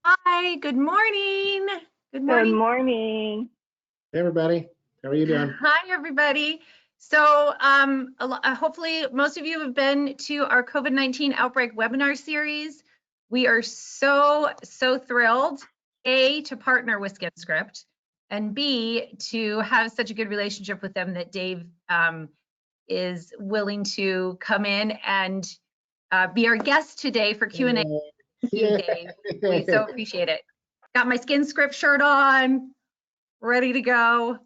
Hi, good morning. Good Good morning. morning. Hey everybody, how are you doing? Hi, everybody. So hopefully most of you have been to our COVID-19 outbreak webinar series. We are so thrilled, A, to partner with SkinScript, and B, to have such a good relationship with them that Dave is willing to come in and be our guest today for Q&A. Thank you, Dave. We so appreciate it. Got my SkinScript shirt on, ready to go.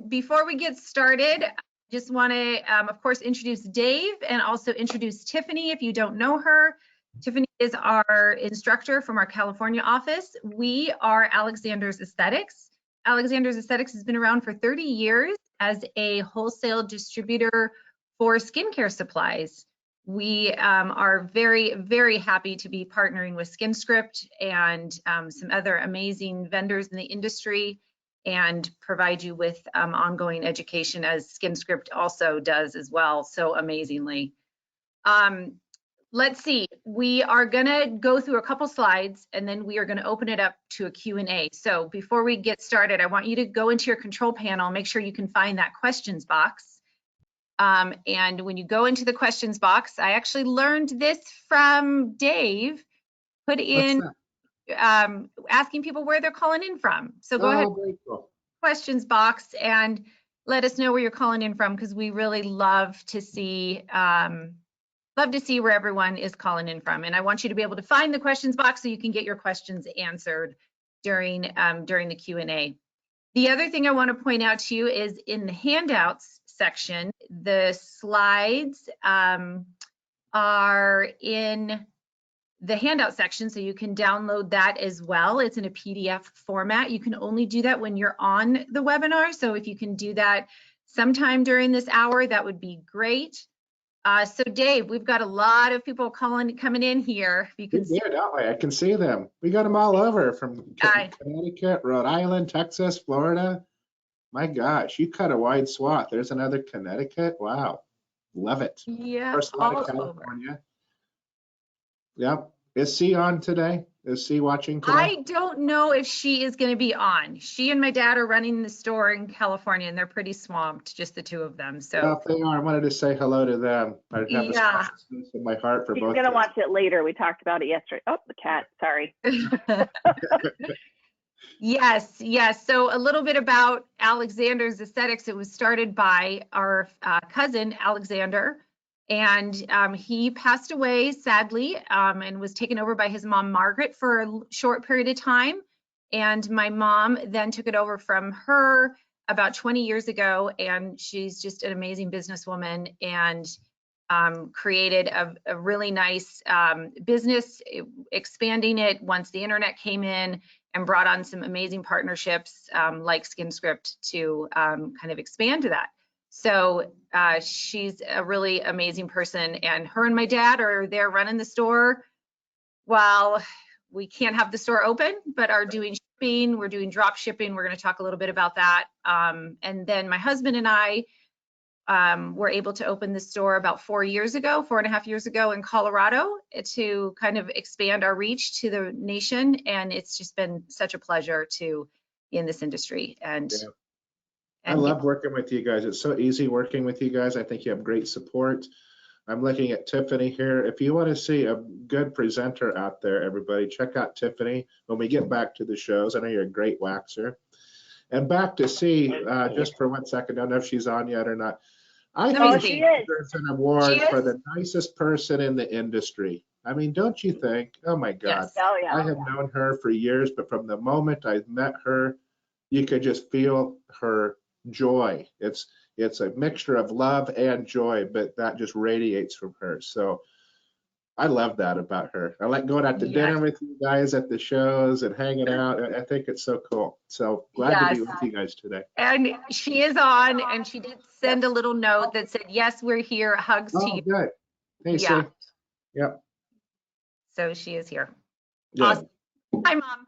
Before we get started, I just want to, of course, introduce Dave and also introduce Tiffany if you don't know her. Tiffany is our instructor from our California office. We are Alexander's Aesthetics. Alexander's Aesthetics has been around for 30 years as a wholesale distributor for skincare supplies. We are very happy to be partnering with SkinScript and some other amazing vendors in the industry and provide you with ongoing education, as SkinScript also does as well, so amazingly. Let's see, we are gonna go through a couple slides and then we are gonna open it up to a Q&A. So before we get started, I want you to go into your control panel, make sure you can find that questions box. And when you go into the questions box, I actually learned this from Dave, put in asking people where they're calling in from. So go ahead, Cool. questions box, and let us know where you're calling in from, because we really love to see where everyone is calling in from. And I want you to be able to find the questions box so you can get your questions answered during the Q&A. The other thing I want to point out to you is in the handouts section, the slides are in the handout section, so you can download that as well. It's in a PDF format. You can only do that when you're on the webinar. So if you can do that sometime during this hour, that would be great. So Dave, we've got a lot of people coming in here. You can see. I can see them. We got them all over from Connecticut, Rhode Island, Texas, Florida. My gosh, you cut a wide swath. There's another Connecticut. Wow, love it. Yeah, First one all to California. Yep. Is C on today? Is C watching today? I don't know if she is going to be on. She and my dad are running the store in California, and they're pretty swamped, just the two of them. So Well, if they are, I wanted to say hello to them. I have a special place in my heart for She's both. going to watch it later. We talked about it yesterday. Oh, the cat. Sorry. Yes. So a little bit about Alexander's Aesthetics. It was started by our cousin, Alexander, and he passed away, sadly, and was taken over by his mom, Margaret, for a short period of time. And my mom then took it over from her about 20 years ago, and she's just an amazing businesswoman and created a really nice business, expanding it once the internet came in, and brought on some amazing partnerships like SkinScript to kind of expand to that. So she's a really amazing person, and her and my dad are there running the store while we can't have the store open, but are doing shipping. We're doing drop shipping. We're going to talk a little bit about that. And then my husband and I were able to open the store about 4.5 years ago in Colorado to kind of expand our reach to the nation. And it's just been such a pleasure to be in this industry. And I love working with you guys. It's so easy working with you guys. I think you have great support. I'm looking at Tiffany here. If you want to see a good presenter out there, everybody, check out Tiffany when we get back to the shows. I know you're a great waxer. And back to C, just for 1 second, I don't know if she's on yet or not. I think she deserves an award for the nicest person in the industry. I mean, don't you think? Oh my God. Yes. Oh, yeah. I have known her for years, but from the moment I met her, you could just feel her joy. It's a mixture of love and joy, but that just radiates from her. So I love that about her. I like going out to dinner with you guys at the shows and hanging out. I think it's so cool. So glad to be with you guys today. And she is on, and she did send a little note that said, yes, we're here. Hugs to you. Good. Hey, C. Yep. So she is here. Good. Awesome. Hi, Mom.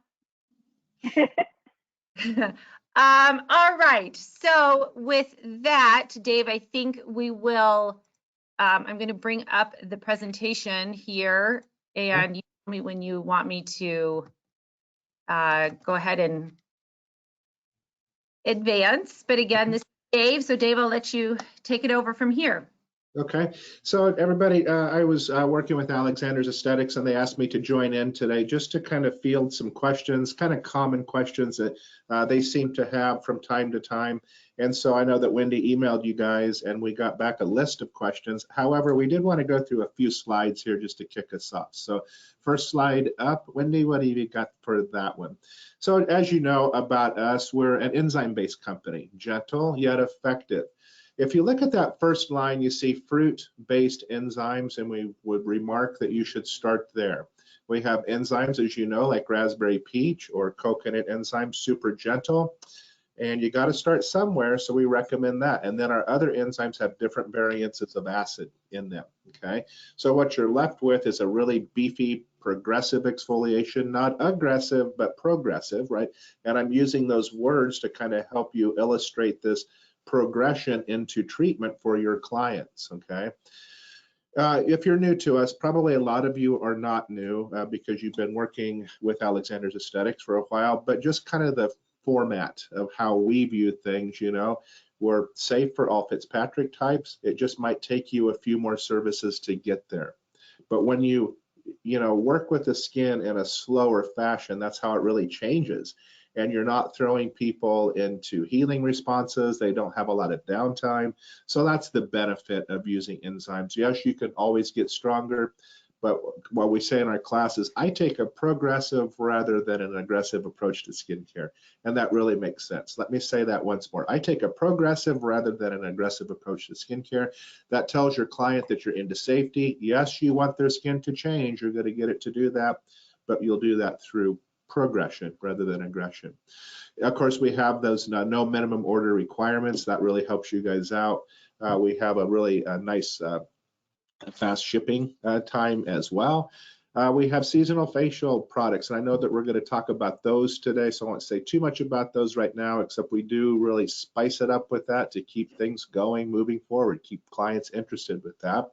All right. So with that, Dave, I think we will, I'm going to bring up the presentation here, and you tell me when you want me to go ahead and advance. But again, this is Dave. So Dave, I'll let you take it over from here. Okay, so everybody, I was working with Alexander's Aesthetics, and they asked me to join in today just to kind of field some questions, kind of common questions that they seem to have from time to time. And so I know that Wendy emailed you guys, and we got back a list of questions. However, we did want to go through a few slides here just to kick us off. So first slide up, Wendy, what have you got for that one? So as you know about us, we're an enzyme-based company, gentle yet effective. If you look at that first line, you see fruit-based enzymes, and we would remark that you should start there. We have enzymes, as you know, like raspberry peach or coconut enzymes, super gentle, and you got to start somewhere, so we recommend that. And then our other enzymes have different variances of acid in them, okay? So what you're left with is a really beefy, progressive exfoliation, not aggressive, but progressive, right? And I'm using those words to kind of help you illustrate this progression into treatment for your clients, okay? If you're new to us, probably a lot of you are not new because you've been working with Alexander's Aesthetics for a while, but just kind of the format of how we view things, you know, we're safe for all Fitzpatrick types. It just might take you a few more services to get there. But when you work with the skin in a slower fashion, that's how it really changes. And you're not throwing people into healing responses. They don't have a lot of downtime. So that's the benefit of using enzymes. Yes, you can always get stronger, but what we say in our classes, I take a progressive rather than an aggressive approach to skincare. And that really makes sense. Let me say that once more. I take a progressive rather than an aggressive approach to skincare. That tells your client that you're into safety. Yes, you want their skin to change. You're going to get it to do that, but you'll do that through progression rather than aggression. Of course, we have those no minimum order requirements. That really helps you guys out. We have a really nice fast shipping time as well. We have seasonal facial products, and I know that we're going to talk about those today, so I won't say too much about those right now, except we do really spice it up with that to keep things going, moving forward, keep clients interested with that.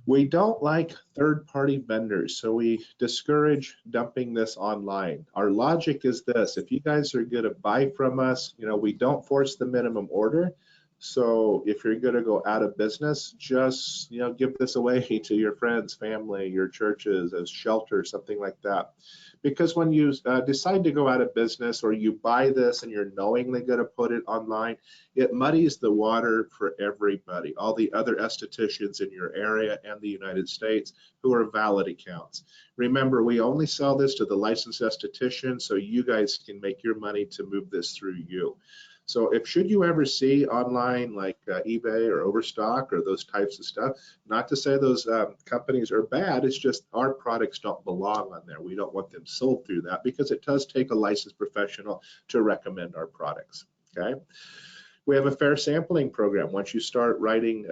We don't like third-party vendors, so we discourage dumping this online. Our logic is this: if you guys are going to buy from us, we don't force the minimum order. So if you're going to go out of business, just give this away to your friends, family, your churches as shelter, something like that. Because when you decide to go out of business, or you buy this and you're knowingly going to put it online, it muddies the water for everybody, all the other estheticians in your area and the United States who are valid accounts. Remember, we only sell this to the licensed esthetician, so you guys can make your money to move this through you. So should you ever see online like eBay or Overstock or those types of stuff, not to say those companies are bad, it's just our products don't belong on there. We don't want them sold through that because it does take a licensed professional to recommend our products, okay? We have a fair sampling program. Once you start writing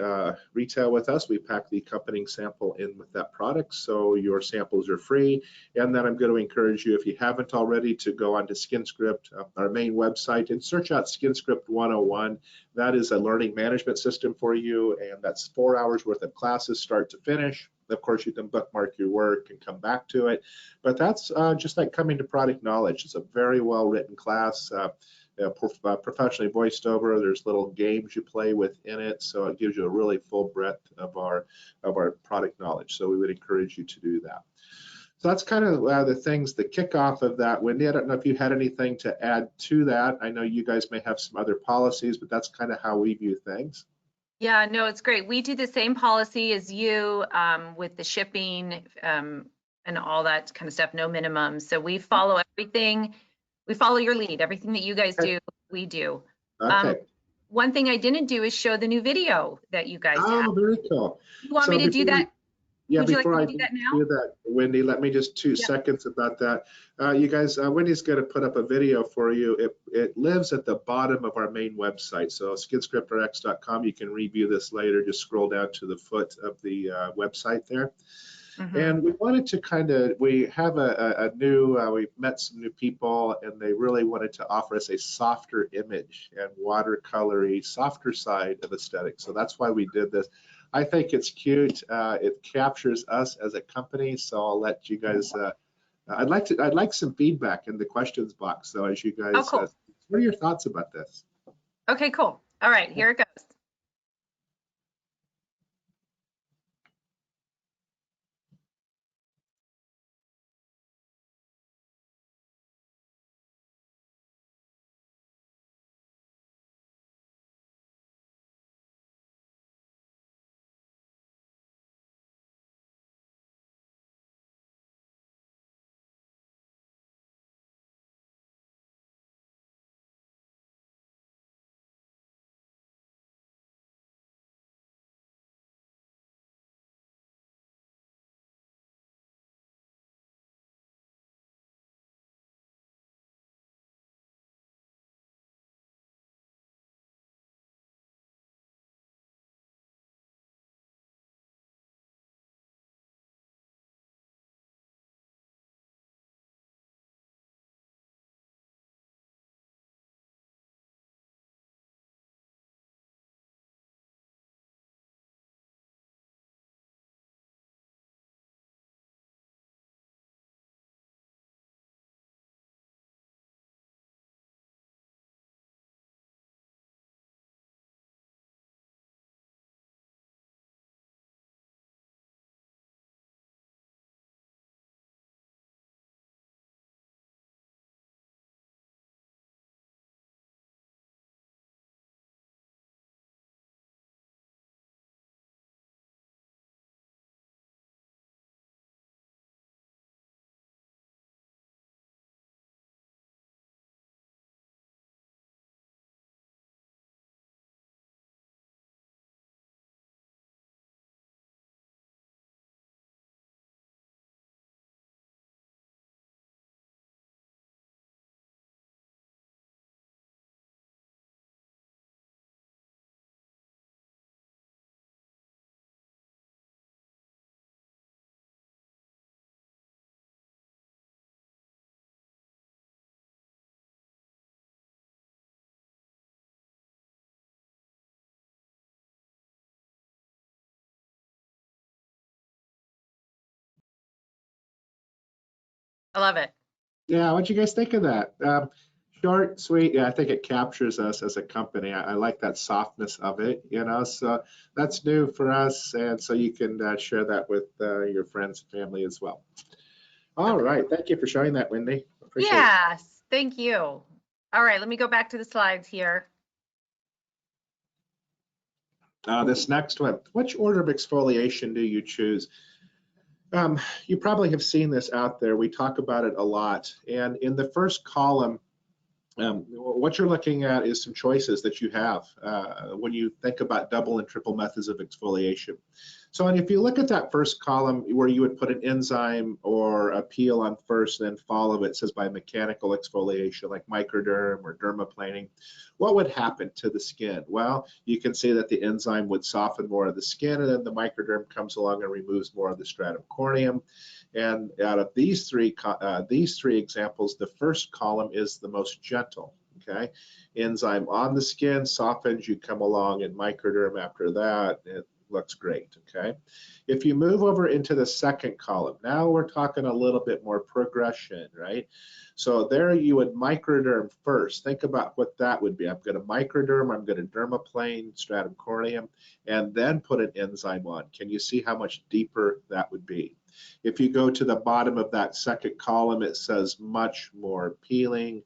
retail with us, we pack the accompanying sample in with that product, so your samples are free. And then I'm going to encourage you, if you haven't already, to go onto SkinScript, our main website, and search out SkinScript 101. That is a learning management system for you, and that's 4 hours worth of classes start to finish. Of course, you can bookmark your work and come back to it, but that's just like coming to product knowledge. It's a very well-written class. Professionally voiced over. There's little games you play within it, so it gives you a really full breadth of our product knowledge. So we would encourage you to do that. So that's kind of the things, the kickoff of that. Wendy, I don't know if you had anything to add to that. I know you guys may have some other policies, but that's kind of how we view things. Yeah, no, it's great. We do the same policy as you with the shipping and all that kind of stuff, no minimum. So we follow everything. We follow your lead. Everything that you guys do, we do. Okay. One thing I didn't do is show the new video that you guys have. Oh, very cool. You want me to do that? Yeah, before I do that, Wendy, let me just 2 seconds about that. You guys, Wendy's going to put up a video for you. It lives at the bottom of our main website. So skinscriptrx.com. You can review this later. Just scroll down to the foot of the website there. Mm-hmm. And we wanted to we have a new, we've met some new people, and they really wanted to offer us a softer image and watercolory, softer side of aesthetics. So that's why we did this. I think it's cute. It captures us as a company, so I'll let you guys I'd like some feedback in the questions box, though, as you guys. Oh, cool. What are your thoughts about this? Okay, cool. All right, here it goes. I love it. Yeah, what'd you guys think of that? Short, sweet. Yeah, I think it captures us as a company. I like that softness of it, you know. So that's new for us, and so you can share that with your friends and family as well. All right, thank you for sharing that, Wendy. Appreciate it. Yes, thank you. All right, let me go back to the slides here. This next one, which order of exfoliation do you choose? You probably have seen this out there. We talk about it a lot. And in the first column, what you're looking at is some choices that you have when you think about double and triple methods of exfoliation. So, and if you look at that first column where you would put an enzyme or a peel on first, and then follow it says by mechanical exfoliation like microderm or dermaplaning, what would happen to the skin? Well, you can see that the enzyme would soften more of the skin, and then the microderm comes along and removes more of the stratum corneum. And out of these three examples, the first column is the most gentle. Okay, enzyme on the skin softens, you come along, and microderm after that, it looks great. Okay, if you move over into the second column, now we're talking a little bit more progression, right? So there you would microderm first. Think about what that would be. I'm going to microderm, I'm going to dermaplane, stratum corneum, and then put an enzyme on. Can you see how much deeper that would be? If you go to the bottom of that second column, it says much more peeling,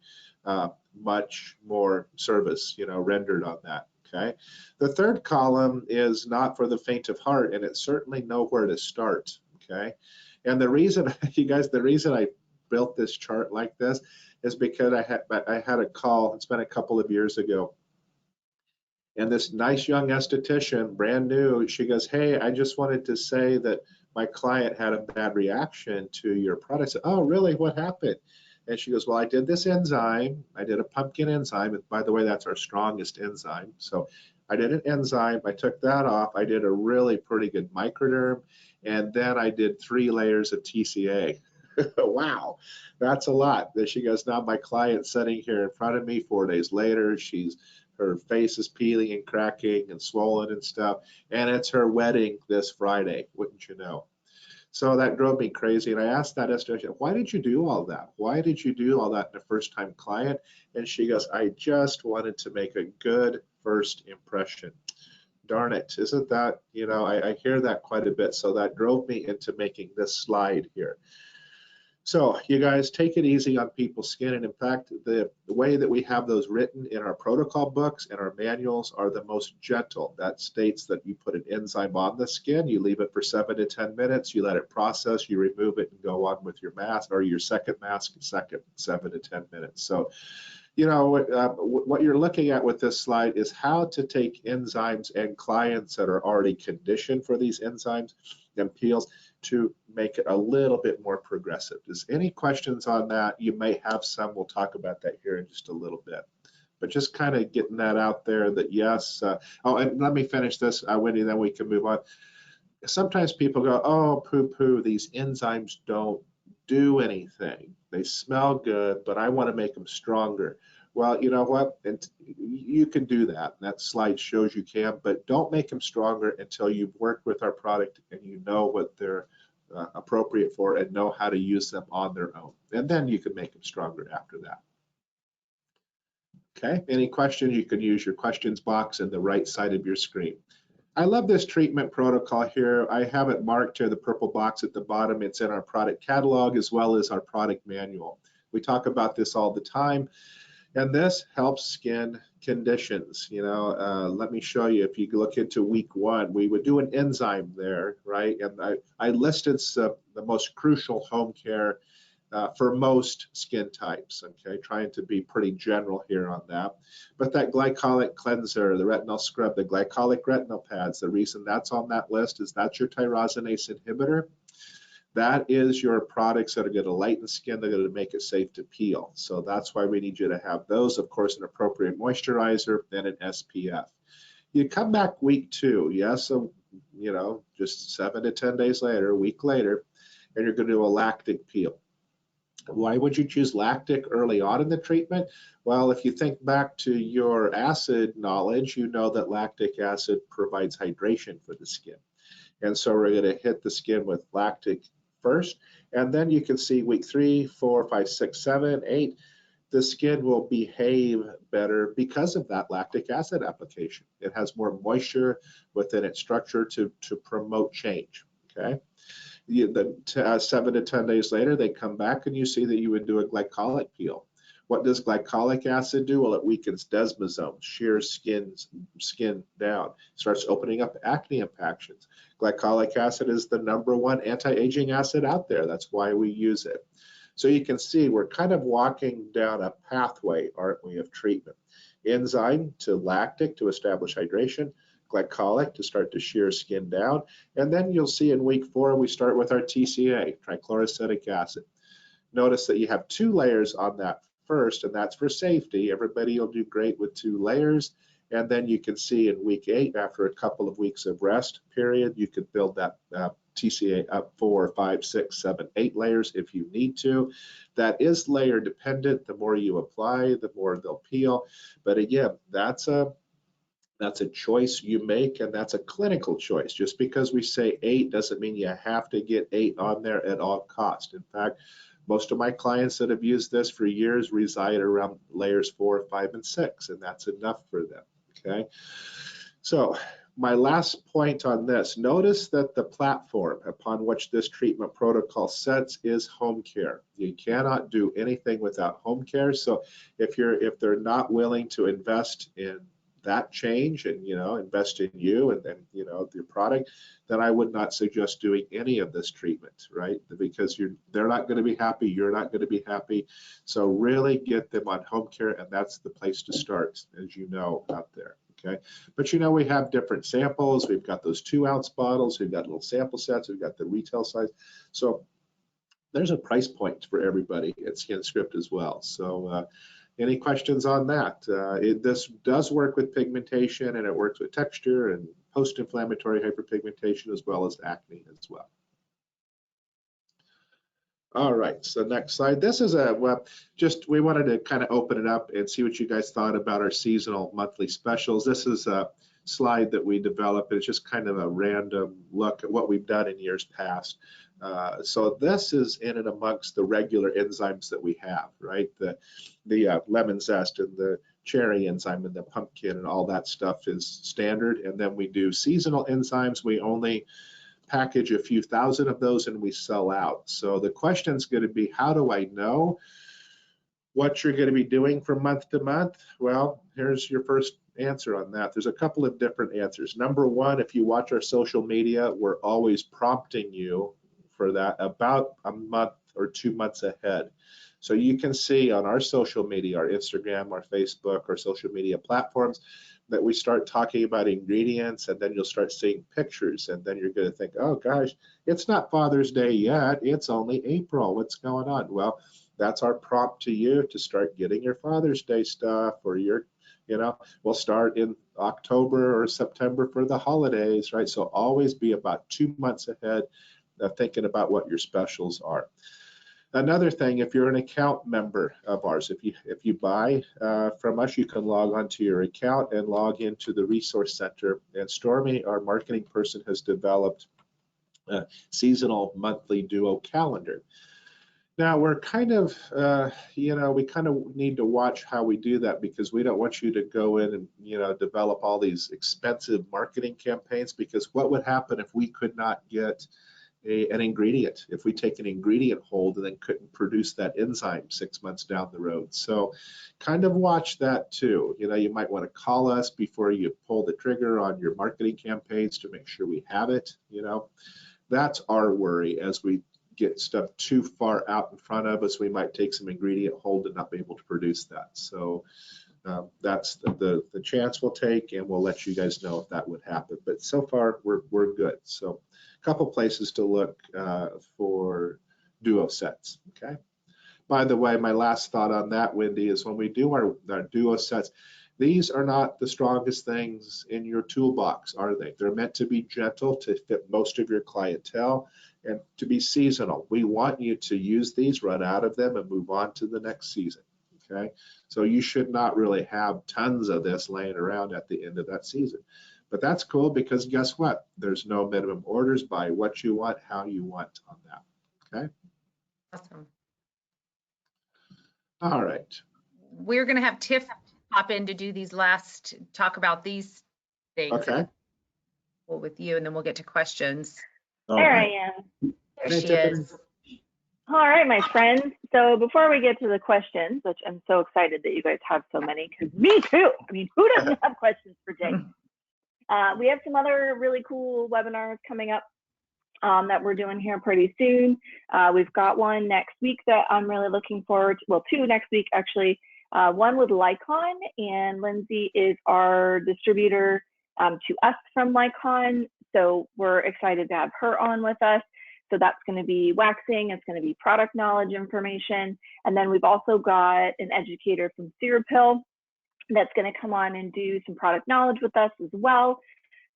much more service, rendered on that. Okay. The third column is not for the faint of heart, and it's certainly nowhere to start. Okay. And the reason, you guys, the reason I built this chart like this is because I had a call. It's been a couple of years ago. And this nice young esthetician, brand new, she goes, "Hey, I just wanted to say that my client had a bad reaction to your product." I said, "Oh, really? What happened?" And she goes, "Well, I did this enzyme. I did a pumpkin enzyme. And by the way, that's our strongest enzyme. So I did an enzyme. I took that off. I did a really pretty good microderm. And then I did 3 layers of TCA." Wow, that's a lot. Then she goes, "Now my client's sitting here in front of me 4 days later. Her face is peeling and cracking and swollen and stuff. And it's her wedding this Friday, wouldn't you know?" So that drove me crazy. And I asked that Esther, why did you do all that? Why did you do all that in a first-time client? And she goes, I just wanted to make a good first impression. Darn it, isn't that, I hear that quite a bit. So that drove me into making this slide here. So you guys take it easy on people's skin. And in fact, the way that we have those written in our protocol books and our manuals are the most gentle. That states that you put an enzyme on the skin, you leave it for 7 to 10 minutes, you let it process, you remove it and go on with your mask or your second mask in 7 to 10 minutes. So, what you're looking at with this slide is how to take enzymes and clients that are already conditioned for these enzymes and peels to make it a little bit more progressive. Does any questions on that? You may have some. We'll talk about that here in just a little bit. But just kind of getting that out there that yes. Oh, and let me finish this, Wendy, then we can move on. Sometimes people go, oh, poo-poo, these enzymes don't do anything. They smell good, but I want to make them stronger. Well, you know what? And you can do that. That slide shows you can, but don't make them stronger until you've worked with our product and you know what they're appropriate for and know how to use them on their own. And then you can make them stronger after that. Okay, any questions? You can use your questions box in the right side of your screen. I love this treatment protocol here. I have it marked here, the purple box at the bottom. It's in our product catalog as well as our product manual. We talk about this all the time. And this helps skin conditions. Let me show you. If you look into week 1, we would do an enzyme there, right? And I listed the most crucial home care for most skin types, okay? Trying to be pretty general here on that. But that glycolic cleanser, the retinol scrub, the glycolic retinol pads, the reason that's on that list is that's your tyrosinase inhibitor. That is your products that are going to lighten skin, they're going to make it safe to peel. So that's why we need you to have those, of course, an appropriate moisturizer and an SPF. You come back week 2, yes, so, just 7 to 10 days later, a week later, and you're going to do a lactic peel. Why would you choose lactic early on in the treatment? Well, if you think back to your acid knowledge, you know that lactic acid provides hydration for the skin. And so we're going to hit the skin with lactic first, and then you can see week 3, 4, 5, 6, 7, 8, the skin will behave better because of that lactic acid application. It has more moisture within its structure to promote change, okay? 7 to 10 days later, they come back and you see that you would do a glycolic peel. What does glycolic acid do? Well, it weakens desmosomes, shears skin down, starts opening up acne impactions. Glycolic acid is the #1 anti-aging acid out there. That's why we use it. So you can see we're kind of walking down a pathway, aren't we, of treatment. Enzyme to lactic to establish hydration, glycolic to start to shear skin down, and then you'll see in week 4 we start with our TCA, trichloroacetic acid. Notice that you have 2 layers on that first, and that's for safety. Everybody will do great with 2 layers, and then you can see in week 8, after a couple of weeks of rest period, you could build that TCA up 4, 5, 6, 7, 8 layers if you need to. That is layer dependent. The more you apply, the more they'll peel. But again, that's a choice you make, and that's a clinical choice. Just because we say 8 doesn't mean you have to get 8 on there at all cost. In fact, most of my clients that have used this for years reside around layers 4, 5, and 6, and that's enough for them, okay? So my last point on this, notice that the platform upon which this treatment protocol sets is home care. You cannot do anything without home care. So if they're not willing to invest in that change and invest in you and then your product, then I would not suggest doing any of this treatment, right? Because they're not going to be happy, you're not going to be happy. So really get them on home care, and that's the place to start, as you know, out there. Okay, but we have different samples. We've got those 2-ounce bottles, we've got little sample sets, we've got the retail size. So there's a price point for everybody at SkinScript as well. So any questions on that? This does work with pigmentation, and it works with texture and post-inflammatory hyperpigmentation as well as acne as well. All right, so next slide. This is we wanted to kind of open it up and see what you guys thought about our seasonal monthly specials. This is slide that we developed. It's just kind of a random look at what we've done in years past. So this is in and amongst the regular enzymes that we have, right? The lemon zest and the cherry enzyme and the pumpkin and all that stuff is standard. And then we do seasonal enzymes. We only package a few thousand of those and we sell out. So the question is going to be, how do I know what you're going to be doing from month to month? Well, here's your first answer on that. There's a couple of different answers. Number one, if you watch our social media, we're always prompting you for that about a month or 2 months ahead. So you can see on our social media, our Instagram, our Facebook, our social media platforms, that we start talking about ingredients, and then you'll start seeing pictures, and then you're going to think, oh gosh, it's not Father's Day yet, it's only April, what's going on? Well, that's our prompt to you to start getting your Father's Day stuff, or your, we'll start in October or September for the holidays, right? So always be about 2 months ahead thinking about what your specials are. Another thing, if you're an account member of ours, if you buy from us, you can log onto your account and log into the resource center. And Stormy, our marketing person, has developed a seasonal monthly duo calendar. Now we're kind of, we kind of need to watch how we do that, because we don't want you to go in and, develop all these expensive marketing campaigns, because what would happen if we could not get an ingredient, if we take an ingredient hold and then couldn't produce that enzyme 6 months down the road? So kind of watch that too. You might want to call us before you pull the trigger on your marketing campaigns to make sure we have it. That's our worry. As we get stuff too far out in front of us, we might take some ingredient hold and not be able to produce that. So that's the chance we'll take, and we'll let you guys know if that would happen. But so far we're good. So a couple places to look for duo sets. Okay. By the way, my last thought on that, Wendy, is when we do our duo sets, these are not the strongest things in your toolbox, are they? They're meant to be gentle, to fit most of your clientele, and to be seasonal. We want you to use these, run out of them, and move on to the next season. Okay, so you should not really have tons of this laying around at the end of that season. But that's cool, because guess what? There's no minimum orders. Buy what you want, how you want on that. Okay. Awesome. All right. We're going to have Tiff pop in to do talk about these things. Okay. Well, with you, and then we'll get to questions. There I am. There she is. All right, my friends. So before we get to the questions, which I'm so excited that you guys have so many, because me too. I mean, who doesn't have questions for Jake? We have some other really cool webinars coming up that we're doing here pretty soon. We've got one next week that I'm really looking forward to. Well, two next week, actually. One with Lycon, and Lindsay is our distributor to us from Lycon. So we're excited to have her on with us. So that's going to be waxing. It's going to be product knowledge information. And then we've also got an educator from Serum that's going to come on and do some product knowledge with us as well.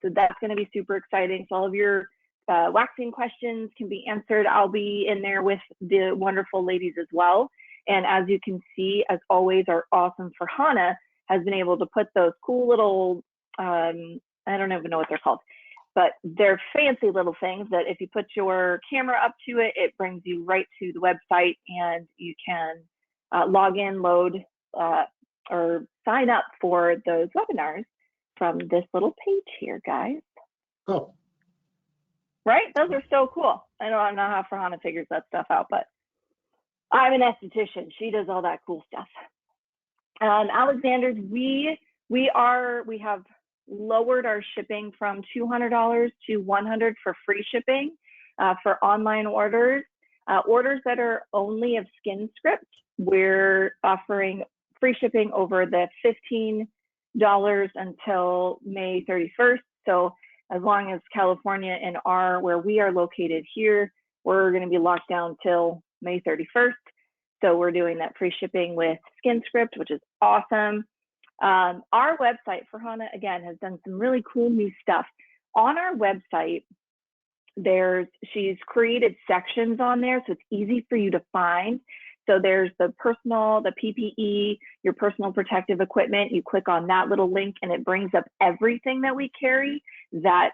So that's going to be super exciting. So all of your waxing questions can be answered. I'll be in there with the wonderful ladies as well. And as you can see, as always, our awesome Farhana has been able to put those cool little, I don't even know what they're called, but they're fancy little things that if you put your camera up to it, it brings you right to the website, and you can log in, load, or sign up for those webinars from this little page here, guys. Cool. Right? Those are so cool. I don't know how Farhana figures that stuff out, but I'm an esthetician. She does all that cool stuff. Alexander's, we have lowered our shipping from $200 to $100 for free shipping for online orders. Orders that are only of SkinScript, we're offering free shipping over the $15 until May 31st. So as long as California and where we are located here, we're going to be locked down till May 31st. So we're doing that free shipping with SkinScript, which is awesome. Our website, Farhana, again, has done some really cool new stuff. On our website, she's created sections on there, so it's easy for you to find. So there's the PPE, your personal protective equipment. You click on that little link and it brings up everything that we carry that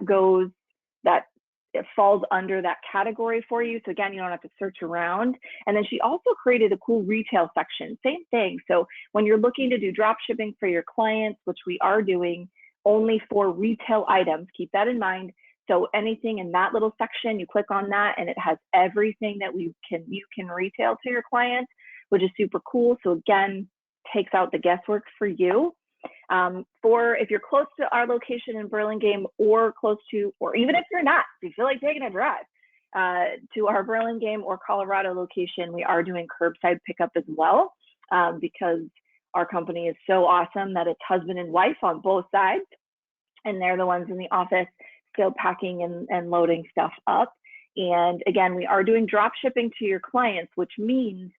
it falls under that category for you. So again, you don't have to search around. And then she also created a cool retail section, same thing. So when you're looking to do drop shipping for your clients, which we are doing only for retail items, keep that in mind. So anything in that little section, you click on that and it has everything that you can retail to your clients, which is super cool. So again, takes out the guesswork for you. If you're close to our location in Burlingame or even if you're not, if you feel like taking a drive to our Burlingame or Colorado location, we are doing curbside pickup as well, because our company is so awesome that it's husband and wife on both sides, and they're the ones in the office still packing and loading stuff up. And again, we are doing drop shipping to your clients, which means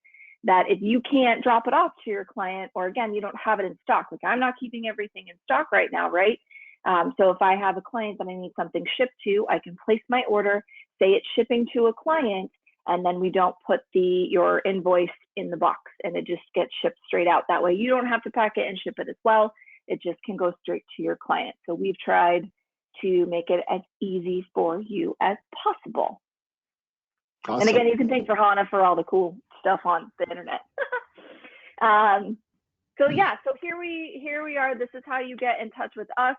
that if you can't drop it off to your client, or again, you don't have it in stock, like I'm not keeping everything in stock right now, right? So if I have a client that I need something shipped to, I can place my order, say it's shipping to a client, and then we don't put your invoice in the box and it just gets shipped straight out. That way you don't have to pack it and ship it as well. It just can go straight to your client. So we've tried to make it as easy for you as possible. Awesome. And again, you can thank Rahana for all the cool stuff on the internet. So yeah, so here we are. This is how you get in touch with us.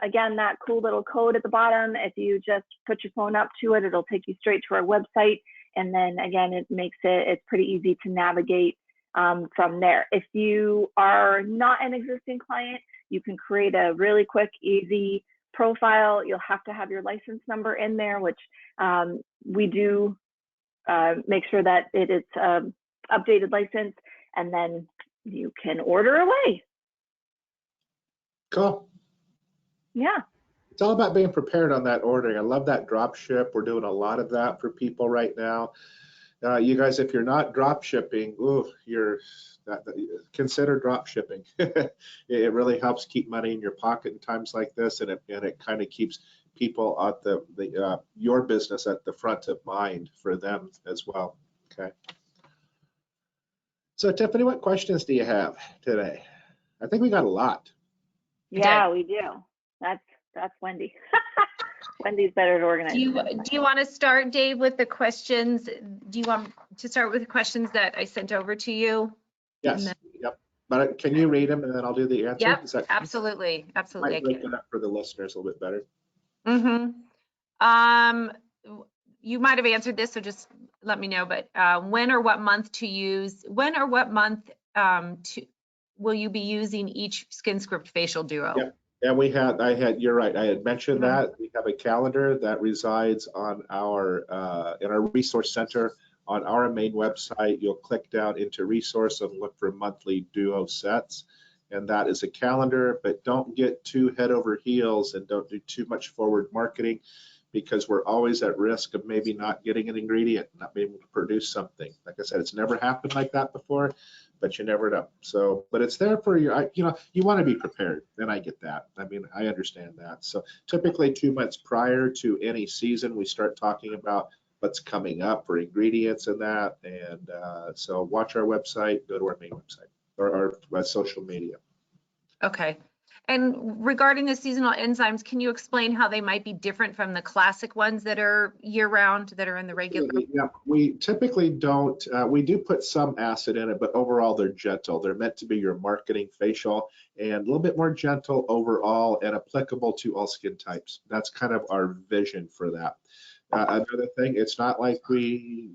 Again, that cool little code at the bottom, if you just put your phone up to it, it'll take you straight to our website. And then again, it's pretty easy to navigate from there. If you are not an existing client, you can create a really quick, easy profile. You'll have to have your license number in there, which we do make sure that it is updated license, and then you can order away. Cool. Yeah. It's all about being prepared on that ordering. I love that drop ship. We're doing a lot of that for people right now. You guys, if you're not drop shipping, consider drop shipping. It really helps keep money in your pocket in times like this, and it kind of keeps people at your business at the front of mind for them as well. Okay. So Tiffany, what questions do you have today? I think we got a lot. Yeah, we do. That's Wendy. Wendy's better at organizing. Do you want to start, Dave, with the questions? Do you want to start with the questions that I sent over to you? Yes. Yep. But can you read them and then I'll do the answer? Yep. Absolutely. Absolutely. Might break it up for the listeners a little bit better. You might have answered this, so just let me know. But when or what month will you be using each Skin Script Facial Duo? Yep. And you're right. I had mentioned that we have a calendar that resides on in our resource center on our main website. You'll click down into resource and look for monthly duo sets. And that is a calendar, but don't get too head over heels and don't do too much forward marketing, because we're always at risk of maybe not getting an ingredient, not being able to produce something. Like I said, it's never happened like that before, but you never know. So, but it's there for you. You want to be prepared, and I get that. I mean, I understand that. So typically 2 months prior to any season, we start talking about what's coming up for ingredients and that. And so watch our website, go to our main website or our social media. Okay. And regarding the seasonal enzymes, can you explain how they might be different from the classic ones that are year-round, that are in the regular? Yeah, we typically don't. We do put some acid in it, but overall they're gentle. They're meant to be your marketing facial and a little bit more gentle overall and applicable to all skin types. That's kind of our vision for that. Another thing, it's not like we,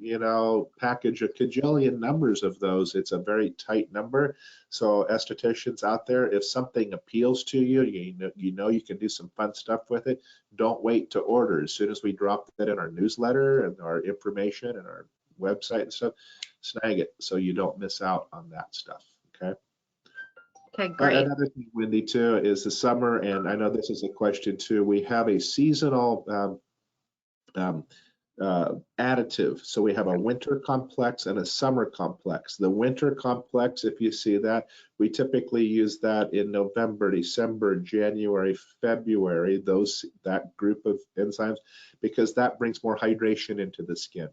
package a cajillion numbers of those. It's a very tight number. So estheticians out there, if something appeals to you, you can do some fun stuff with it. Don't wait to order. As soon as we drop that in our newsletter and our information and our website and stuff, snag it so you don't miss out on that stuff. Okay. Okay, great. Another thing, Wendy, too, is the summer, and I know this is a question too. We have a seasonal additive. So we have a winter complex and a summer complex. The winter complex, if you see that, we typically use that in November, December, January, February, that group of enzymes, because that brings more hydration into the skin.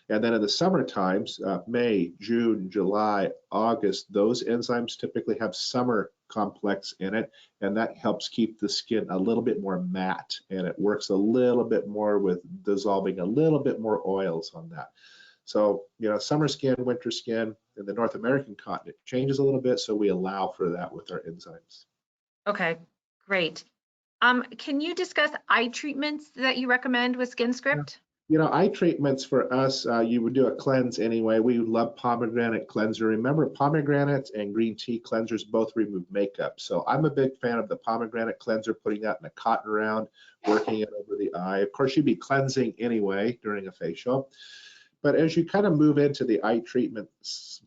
And then in the summer times, May, June, July, August, those enzymes typically have summer complex in it, and that helps keep the skin a little bit more matte, and it works a little bit more with dissolving a little bit more oils on that. So, you know, summer skin, winter skin in the North American continent changes a little bit, so we allow for that with our enzymes. Okay, great. Can you discuss eye treatments that you recommend with SkinScript? You know, eye treatments for us, you would do a cleanse anyway. We love pomegranate cleanser. Remember, pomegranate and green tea cleansers both remove makeup. So I'm a big fan of the pomegranate cleanser, putting that in a cotton round, working it over the eye. Of course, you'd be cleansing anyway during a facial. But as you kind of move into the eye treatment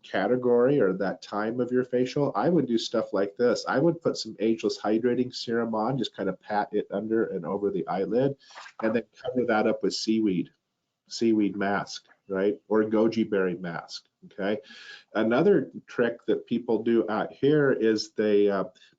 category or that time of your facial, I would do stuff like this. I would put some ageless hydrating serum on, just kind of pat it under and over the eyelid, and then cover that up with seaweed mask, right? Or goji berry mask, okay? Another trick that people do out here is they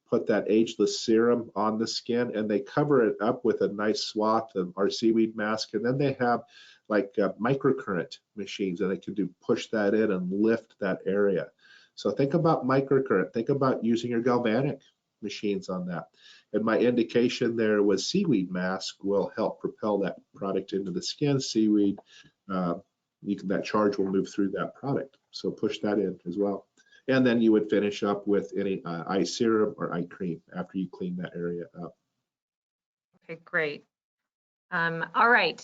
put that ageless serum on the skin and they cover it up with a nice swath of our seaweed mask, and then they have like microcurrent machines, and they can push that in and lift that area. So think about microcurrent, think about using your galvanic machines on that. And my indication there was seaweed mask will help propel that product into the skin. Seaweed, that charge will move through that product. So push that in as well. And then you would finish up with any eye serum or eye cream after you clean that area up. Okay, great. All right.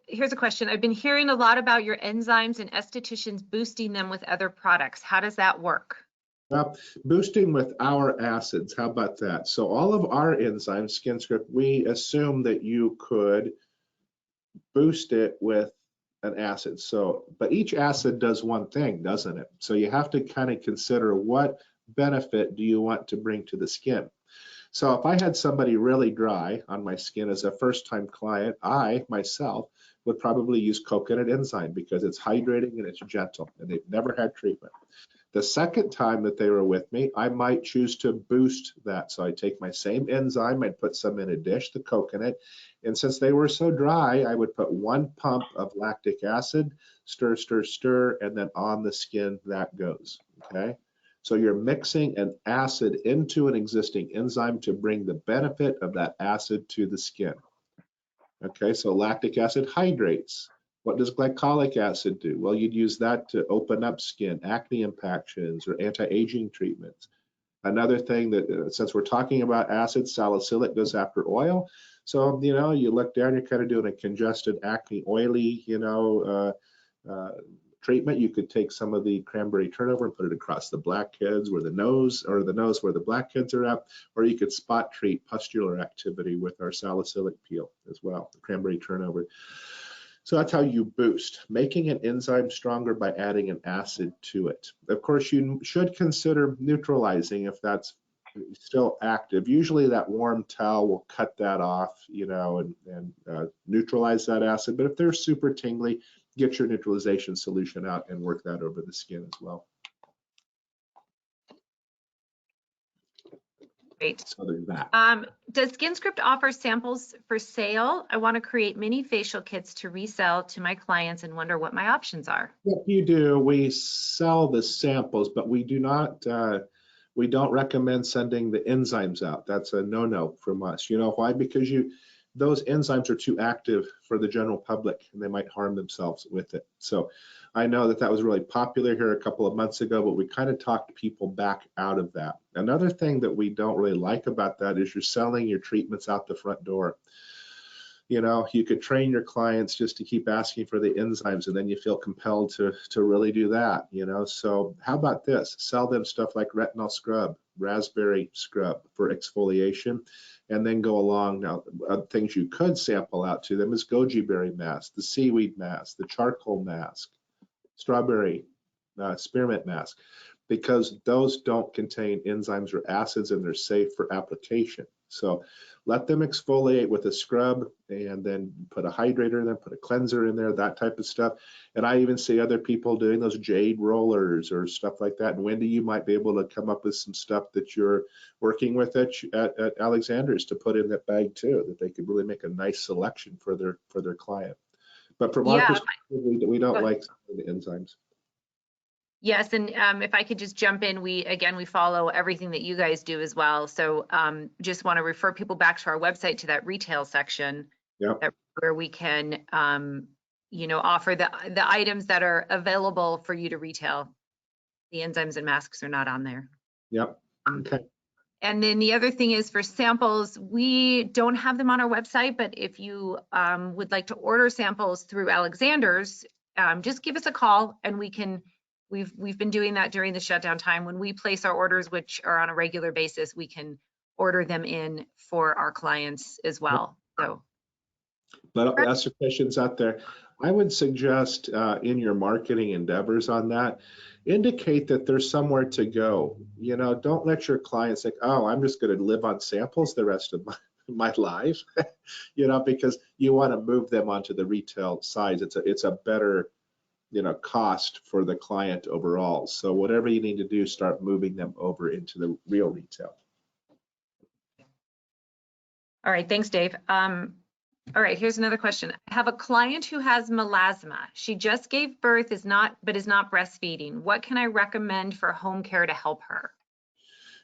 Here's a question. I've been hearing a lot about your enzymes and estheticians boosting them with other products. How does that work? Well, boosting with our acids, how about that? So all of our enzymes, SkinScript, we assume that you could boost it with an acid. So, but each acid does one thing, doesn't it? So you have to kind of consider what benefit do you want to bring to the skin. So if I had somebody really dry on my skin as a first-time client, I myself would probably use coconut enzyme because it's hydrating and it's gentle, and they've never had treatment. The second time that they were with me, I might choose to boost that. So I take my same enzyme, I'd put some in a dish, the coconut, and since they were so dry, I would put 1 pump of lactic acid, stir, stir, stir, and then on the skin that goes, okay? So you're mixing an acid into an existing enzyme to bring the benefit of that acid to the skin. Okay, so lactic acid hydrates. What does glycolic acid do? Well, you'd use that to open up skin, acne impactions, or anti-aging treatments. Another thing that, since we're talking about acids, salicylic goes after oil. So, you know, you look down, you're kind of doing a congested, acne, oily, treatment. You could take some of the cranberry turnover and put it across the blackheads where the nose, or the nose where the blackheads are at, or you could spot treat pustular activity with our salicylic peel as well, the cranberry turnover. So that's how you boost, making an enzyme stronger by adding an acid to it. Of course, you should consider neutralizing if that's still active. Usually that warm towel will cut that off, you know, and neutralize that acid. But if they're super tingly, get your neutralization solution out and work that over the skin as well. Great. So there's that. Does SkinScript offer samples for sale? I want to create mini facial kits to resell to my clients and wonder what my options are. Yep, you do. We sell the samples, but we do not. We don't recommend sending the enzymes out. That's a no-no from us. You know why? Because those enzymes are too active for the general public and they might harm themselves with it. So I know that was really popular here a couple of months ago, but we kind of talked people back out of that. Another thing that we don't really like about that is you're selling your treatments out the front door. You know, you could train your clients just to keep asking for the enzymes, and then you feel compelled to really do that, you know. So how about this? Sell them stuff like retinol scrub, raspberry scrub for exfoliation, and then go along. Now, things you could sample out to them is goji berry mask, the seaweed mask, the charcoal mask, strawberry spearmint mask, because those don't contain enzymes or acids and they're safe for application. So let them exfoliate with a scrub and then put a hydrator in there, put a cleanser in there, that type of stuff. And I even see other people doing those jade rollers or stuff like that. And Wendy, you might be able to come up with some stuff that you're working with at Alexander's to put in that bag too, that they could really make a nice selection for their client. But from our perspective, we don't like the enzymes. Yes, and if I could just jump in, we follow everything that you guys do as well. So just want to refer people back to our website, to that retail section, where we can, offer the items that are available for you to retail. The enzymes and masks are not on there. Yep. Okay. And then the other thing is, for samples, we don't have them on our website, but if you would like to order samples through Alexander's, just give us a call and we can. We've been doing that during the shutdown time. When we place our orders, which are on a regular basis, we can order them in for our clients as well. So, but that's the questions out there. I would suggest in your marketing endeavors on that, indicate that there's somewhere to go. Don't let your clients think, oh, I'm just going to live on samples the rest of my life, because you want to move them onto the retail side. It's a better cost for the client overall. So whatever you need to do, start moving them over into the real retail. All right, thanks, Dave. All right, here's another question. I have a client who has melasma. She just gave birth, but is not breastfeeding. What can I recommend for home care to help her?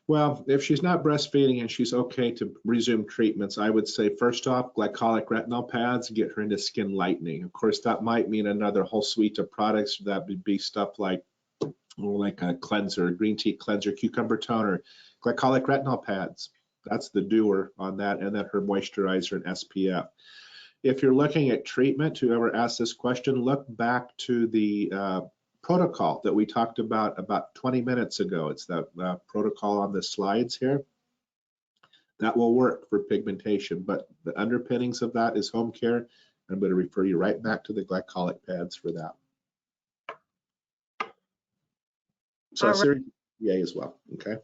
Well, if she's not breastfeeding and she's okay to resume treatments, I would say first off, glycolic retinol pads, get her into skin lightening. Of course, that might mean another whole suite of products. That would be stuff like a cleanser, green tea cleanser, cucumber toner, glycolic retinol pads. That's the doer on that, and then her moisturizer and SPF. If you're looking at treatment, whoever asked this question, look back to the protocol that we talked about 20 minutes ago. It's that protocol on the slides here. That will work for pigmentation, but the underpinnings of that is home care. I'm going to refer you right back to the glycolic pads for that. So right. Yay as well, okay?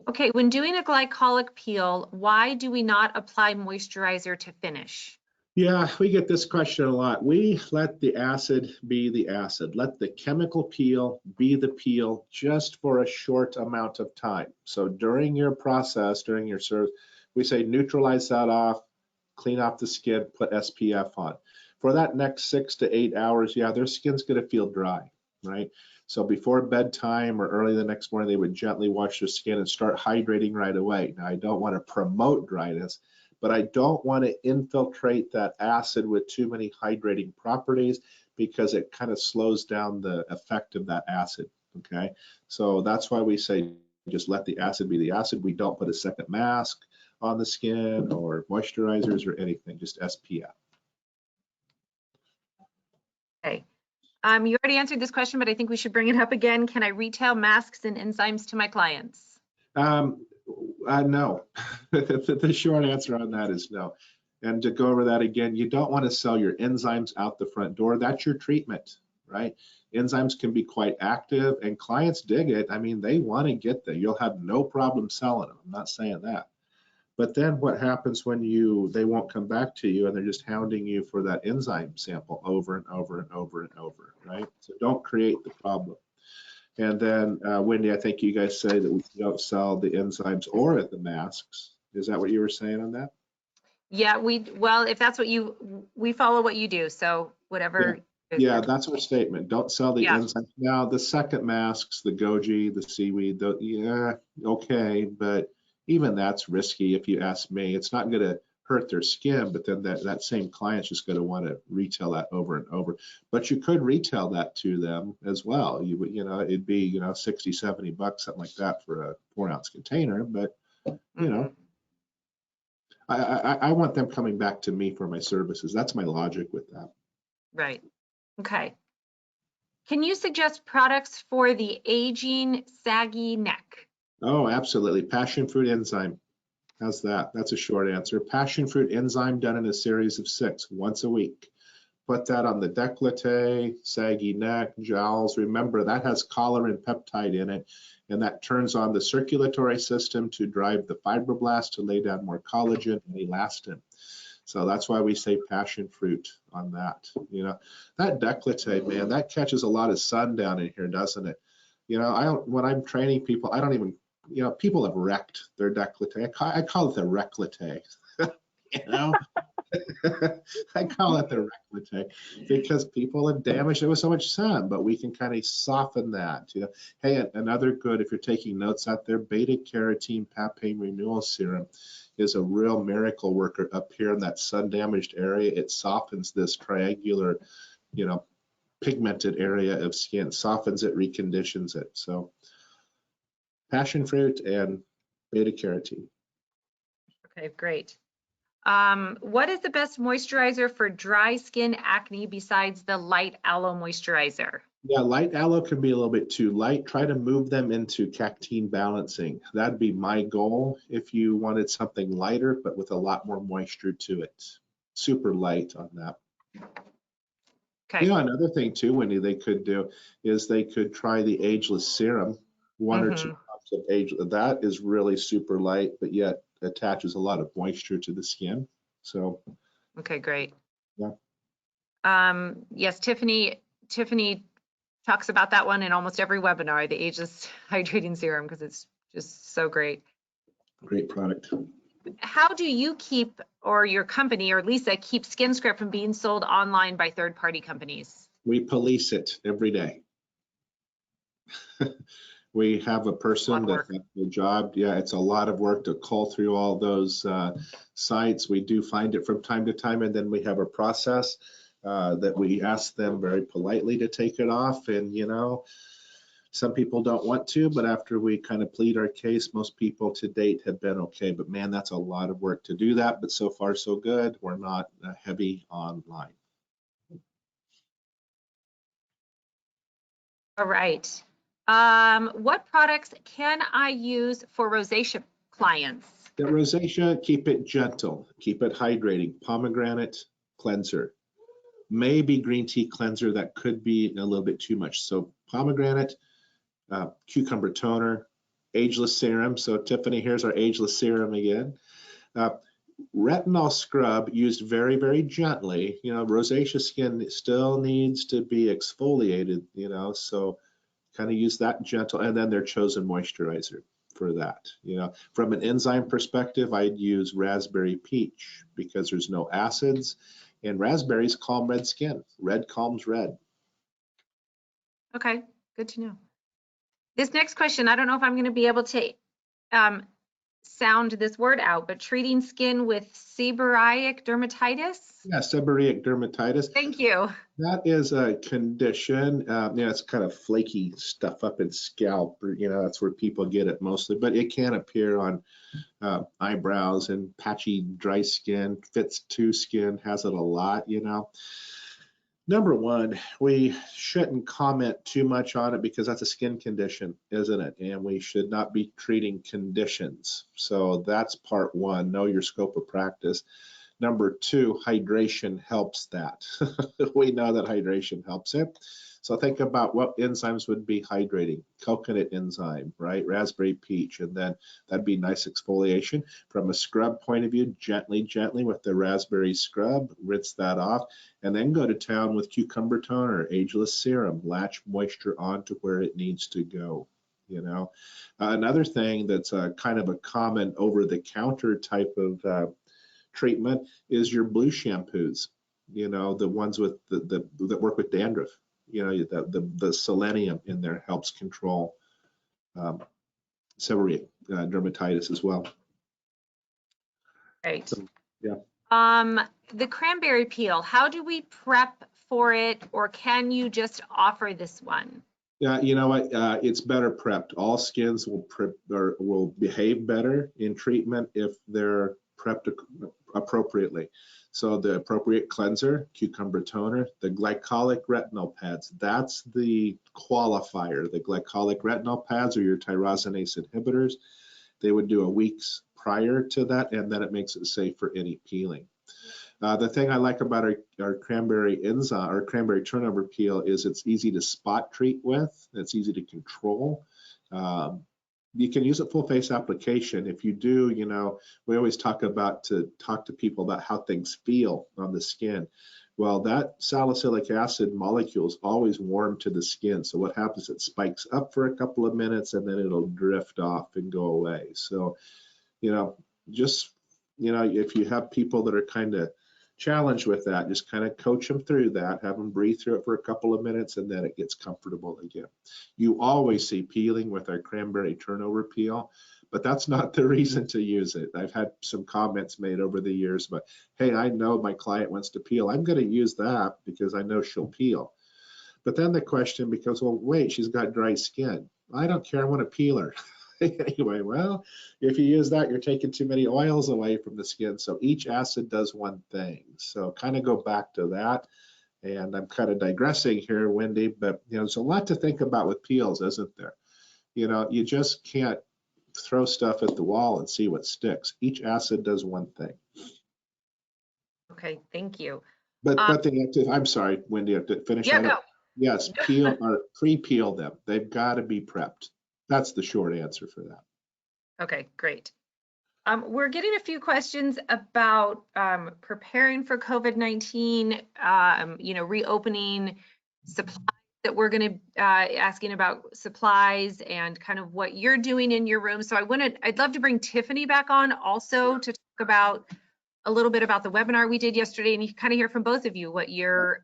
Okay, when doing a glycolic peel, why do we not apply moisturizer to finish? Yeah, we get this question a lot. We let the acid be the acid. Let the chemical peel be the peel just for a short amount of time. So during your process, during your service, we say neutralize that off, clean off the skin, put SPF on. For that next 6 to 8 hours, yeah, their skin's going to feel dry, right? So before bedtime or early the next morning, they would gently wash their skin and start hydrating right away. Now, I don't want to promote dryness, but I don't want to infiltrate that acid with too many hydrating properties because it kind of slows down the effect of that acid, okay? So that's why we say just let the acid be the acid. We don't put a second mask on the skin or moisturizers or anything, just SPF. Okay. You already answered this question, but I think we should bring it up again. Can I retail masks and enzymes to my clients? No. The short answer on that is no. And to go over that again, you don't want to sell your enzymes out the front door. That's your treatment, right? Enzymes can be quite active and clients dig it. I mean, they want to get there. You'll have no problem selling them. I'm not saying that. But then what happens when they won't come back to you and they're just hounding you for that enzyme sample over and over and over and over, right? So don't create the problem. And then, Wendy, I think you guys say that we don't sell the enzymes or the masks. Is that what you were saying on that? Yeah, well, if that's what we follow what you do. So whatever. Yeah, that's our statement. Don't sell the enzymes. Now, the second masks, the goji, the seaweed, yeah, okay, but even that's risky if you ask me. It's not going to hurt their skin, but then that same client's just going to want to retail that over and over. But you could retail that to them as well. It'd be, 60, 70 bucks, something like that for a 4-ounce container. But, I want them coming back to me for my services. That's my logic with that. Right. Okay. Can you suggest products for the aging, saggy neck? Oh, absolutely. Passion fruit enzyme. How's that? That's a short answer. Passion fruit enzyme done in a series of 6, once a week. Put that on the décolleté, saggy neck, jowls. Remember, that has collagen peptide in it, and that turns on the circulatory system to drive the fibroblasts to lay down more collagen and elastin. So that's why we say passion fruit on that. That décolleté, man, that catches a lot of sun down in here, doesn't it? When I'm training people, I don't even, people have wrecked their décolleté. I call it the reccolleté. I call it the recolite because people have damaged it with so much sun, but we can kind of soften that. You know, hey, another good, if you're taking notes out there, beta carotene papain renewal serum is a real miracle worker up here in that sun damaged area. It softens this triangular, you know, pigmented area of skin, softens it, reconditions it. So passion fruit and beta carotene. Okay, great. What is the best moisturizer for dry skin acne besides the light aloe moisturizer? Yeah, light aloe can be a little bit too light. Try to move them into cactine balancing. That'd be my goal if you wanted something lighter, but with a lot more moisture to it. Super light on that. Okay. You know, another thing too, Wendy, they could do is they could try the ageless serum, one or two drops of ageless. That is really super light, but yet attaches a lot of moisture to the skin. So. Okay, great. Yeah. Yes, Tiffany talks about that one in almost every webinar, the ageless hydrating serum, because it's just so great. Great product. How do you keep, or your company, or Lisa, keep Skin Script from being sold online by third-party companies? We police it every day. We have a person that has the job. Yeah, it's a lot of work to cull through all those sites. We do find it from time to time, and then we have a process that we ask them very politely to take it off. And, you know, some people don't want to, but after we kind of plead our case, most people to date have been okay. But man, that's a lot of work to do that. But so far, so good. We're not heavy online. All right. What products can I use for rosacea clients? The rosacea, keep it gentle, keep it hydrating. Pomegranate cleanser, maybe green tea cleanser, that could be a little bit too much. So pomegranate, cucumber toner, ageless serum. So Tiffany, here's our ageless serum again. Retinol scrub used very, very gently. You know, rosacea skin still needs to be exfoliated, you know, so kind of use that gentle, and then their chosen moisturizer for that. You know, from an enzyme perspective, I'd use raspberry peach because there's no acids, and raspberries calm red skin. Red calms red. Okay, good to know. This next question, I don't know if I'm going to be able to sound this word out, but treating skin with seborrhoeic dermatitis? Yeah, seborrhoeic dermatitis. Thank you. That is a condition. You know, it's kind of flaky stuff up in scalp. You know, that's where people get it mostly, but it can appear on eyebrows and patchy dry skin. Fitz2 skin has it a lot, you know. Number one, we shouldn't comment too much on it because that's a skin condition, isn't it? And we should not be treating conditions. So that's part one, know your scope of practice. Number two, hydration helps that. We know that hydration helps it. So think about what enzymes would be hydrating. Coconut enzyme, right? Raspberry peach, and then that'd be nice exfoliation. From a scrub point of view, gently with the raspberry scrub, rinse that off, and then go to town with cucumber toner, ageless serum, latch moisture onto where it needs to go. You know, another thing that's kind of a common over-the-counter type of treatment is your blue shampoos. You know, the ones with that work with dandruff. You know, the selenium in there helps control seborrhoeic dermatitis as well. Great. So, yeah. The cranberry peel, how do we prep for it, or can you just offer this one? Yeah, you know what? It's better prepped. All skins will behave better in treatment if they're prepped appropriately. So the appropriate cleanser, cucumber toner, the glycolic retinol pads, that's the qualifier. The glycolic retinol pads are your tyrosinase inhibitors. They would do a week's prior to that, and then it makes it safe for any peeling. The thing I like about our cranberry enzyme, our cranberry turnover peel, is it's easy to spot treat with. It's easy to control. You can use it full face application. If you do, you know, we always talk to people about how things feel on the skin. Well, that salicylic acid molecule is always warm to the skin. So what happens, it spikes up for a couple of minutes and then it'll drift off and go away. So, you know, just, you know, if you have people that are kind of challenged with that. Just kind of coach them through that, have them breathe through it for a couple of minutes, and then it gets comfortable again. You always see peeling with our cranberry turnover peel, but that's not the reason to use it. I've had some comments made over the years, but hey, I know my client wants to peel. I'm going to use that because I know she'll peel. But then the question becomes, well, wait, she's got dry skin. I don't care, I want to peel her. Anyway, well, if you use that, you're taking too many oils away from the skin. So each acid does one thing. So kind of go back to that. And I'm kind of digressing here, Wendy, but there's a lot to think about with peels, isn't there? You just can't throw stuff at the wall and see what sticks. Each acid does one thing. Okay, thank you. But they have to, I'm sorry, Wendy, I have to finish on it. Go. Yes, peel or pre-peel them. They've got to be prepped. That's the short answer for that. Okay, great. We're getting a few questions about preparing for COVID-19, reopening supplies that we're going to asking about supplies and kind of what you're doing in your room. So I'd love to bring Tiffany back on also to talk about a little bit about the webinar we did yesterday, and you kind of hear from both of you what you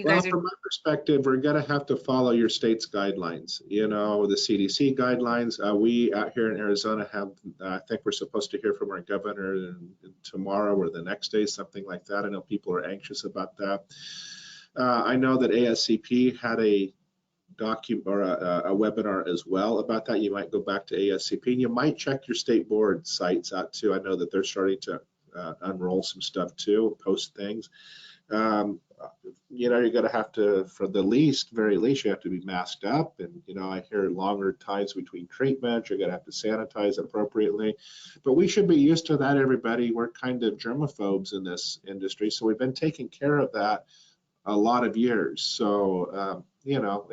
guys are. From my perspective, we're going to have to follow your state's guidelines. The CDC guidelines. We out here in Arizona have, I think we're supposed to hear from our governor tomorrow or the next day, something like that. I know people are anxious about that. I know that ASCP had a document or a webinar as well about that. You might go back to ASCP and you might check your state board sites out too. I know that they're starting to unroll some stuff too, post things. You're going to have to, for the very least, you have to be masked up. And, I hear longer times between treatments. You're going to have to sanitize appropriately. But we should be used to that, everybody. We're kind of germaphobes in this industry. So we've been taking care of that a lot of years. So,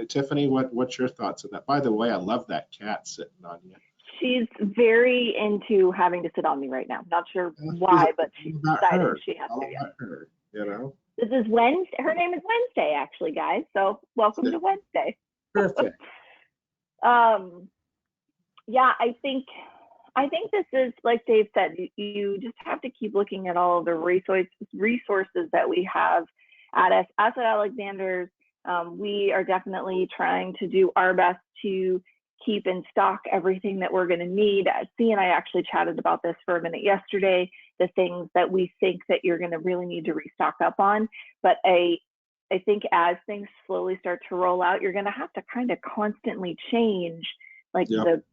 Tiffany, what's your thoughts on that? By the way, I love that cat sitting on you. She's very into having to sit on me right now. Not sure why, but she decided she has to. About her, This is Wednesday. Her name is Wednesday, actually, guys. So welcome to Wednesday. Perfect. Yeah, I think this is, like Dave said, you just have to keep looking at all of the resources that we have at us at Alexander's. We are definitely trying to do our best to keep in stock everything that we're going to need. C and I actually chatted about this for a minute yesterday, the things that we think that you're going to really need to restock up on. But I think as things slowly start to roll out, you're going to have to kind of constantly change the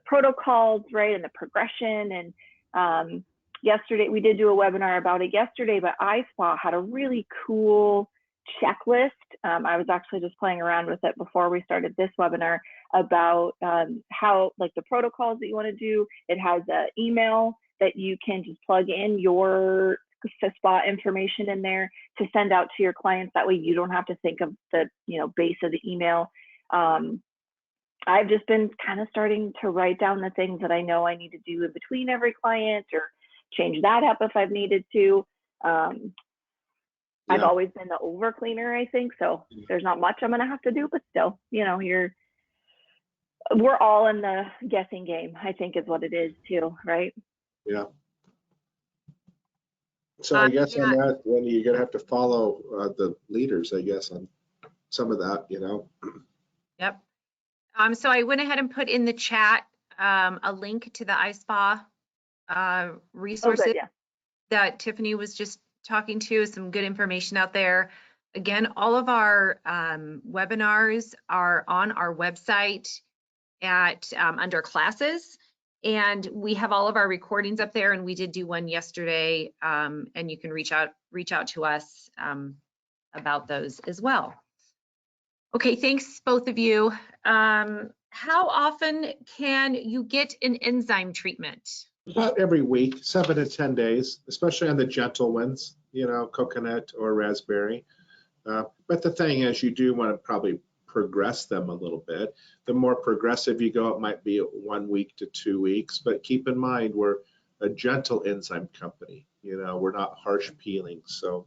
protocols, right, and the progression. And yesterday, we did do a webinar about it yesterday, but iSpa had a really cool checklist. I was actually just playing around with it before we started this webinar about how, the protocols that you want to do. It has an email that you can just plug in your spa information in there to send out to your clients. That way you don't have to think of the base of the email. I've just been kind of starting to write down the things that I know I need to do in between every client, or change that up if I've needed to. I've always been the over cleaner, I think, so there's not much I'm going to have to do, but still, we're all in the guessing game, I think is what it is too, right? Yeah. So I guess on that, when you're going to have to follow the leaders, I guess, on some of that, Yep. So I went ahead and put in the chat a link to the iSpa resources that Tiffany was just talking to. Some good information out there. Again, all of our webinars are on our website at under classes, and we have all of our recordings up there, and we did do one yesterday, and you can reach out to us about those as well. Okay, thanks both of you. How often can you get an enzyme treatment? About every week, 7 to 10 days, especially on the gentle ones, coconut or raspberry. But the thing is, you do want to probably progress them a little bit. The more progressive you go, it might be 1 week to 2 weeks. But keep in mind, we're a gentle enzyme company. We're not harsh peeling. So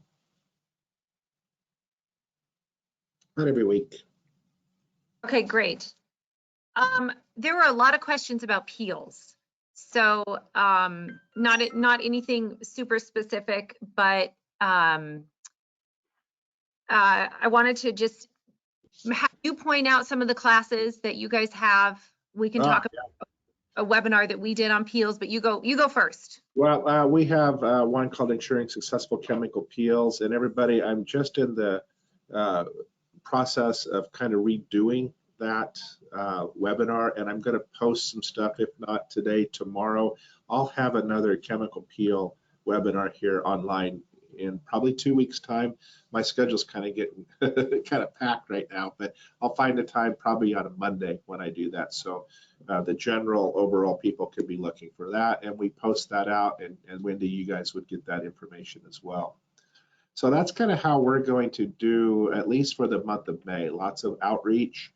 not every week. Okay, great. There were a lot of questions about peels. So not anything super specific, but I wanted to just have you point out some of the classes that you guys have. We can talk about a webinar that we did on peels, but you go first. Well, we have one called Ensuring Successful Chemical Peels, and everybody, I'm just in the process of kind of redoing that webinar, and I'm going to post some stuff, if not today, tomorrow. I'll have another chemical peel webinar here online in probably 2 weeks' time. My schedule's kind of getting kind of packed right now, but I'll find a time probably on a Monday when I do that. So the general overall people could be looking for that, and we post that out, and Wendy, you guys would get that information as well. So that's kind of how we're going to do, at least for the month of May. Lots of outreach.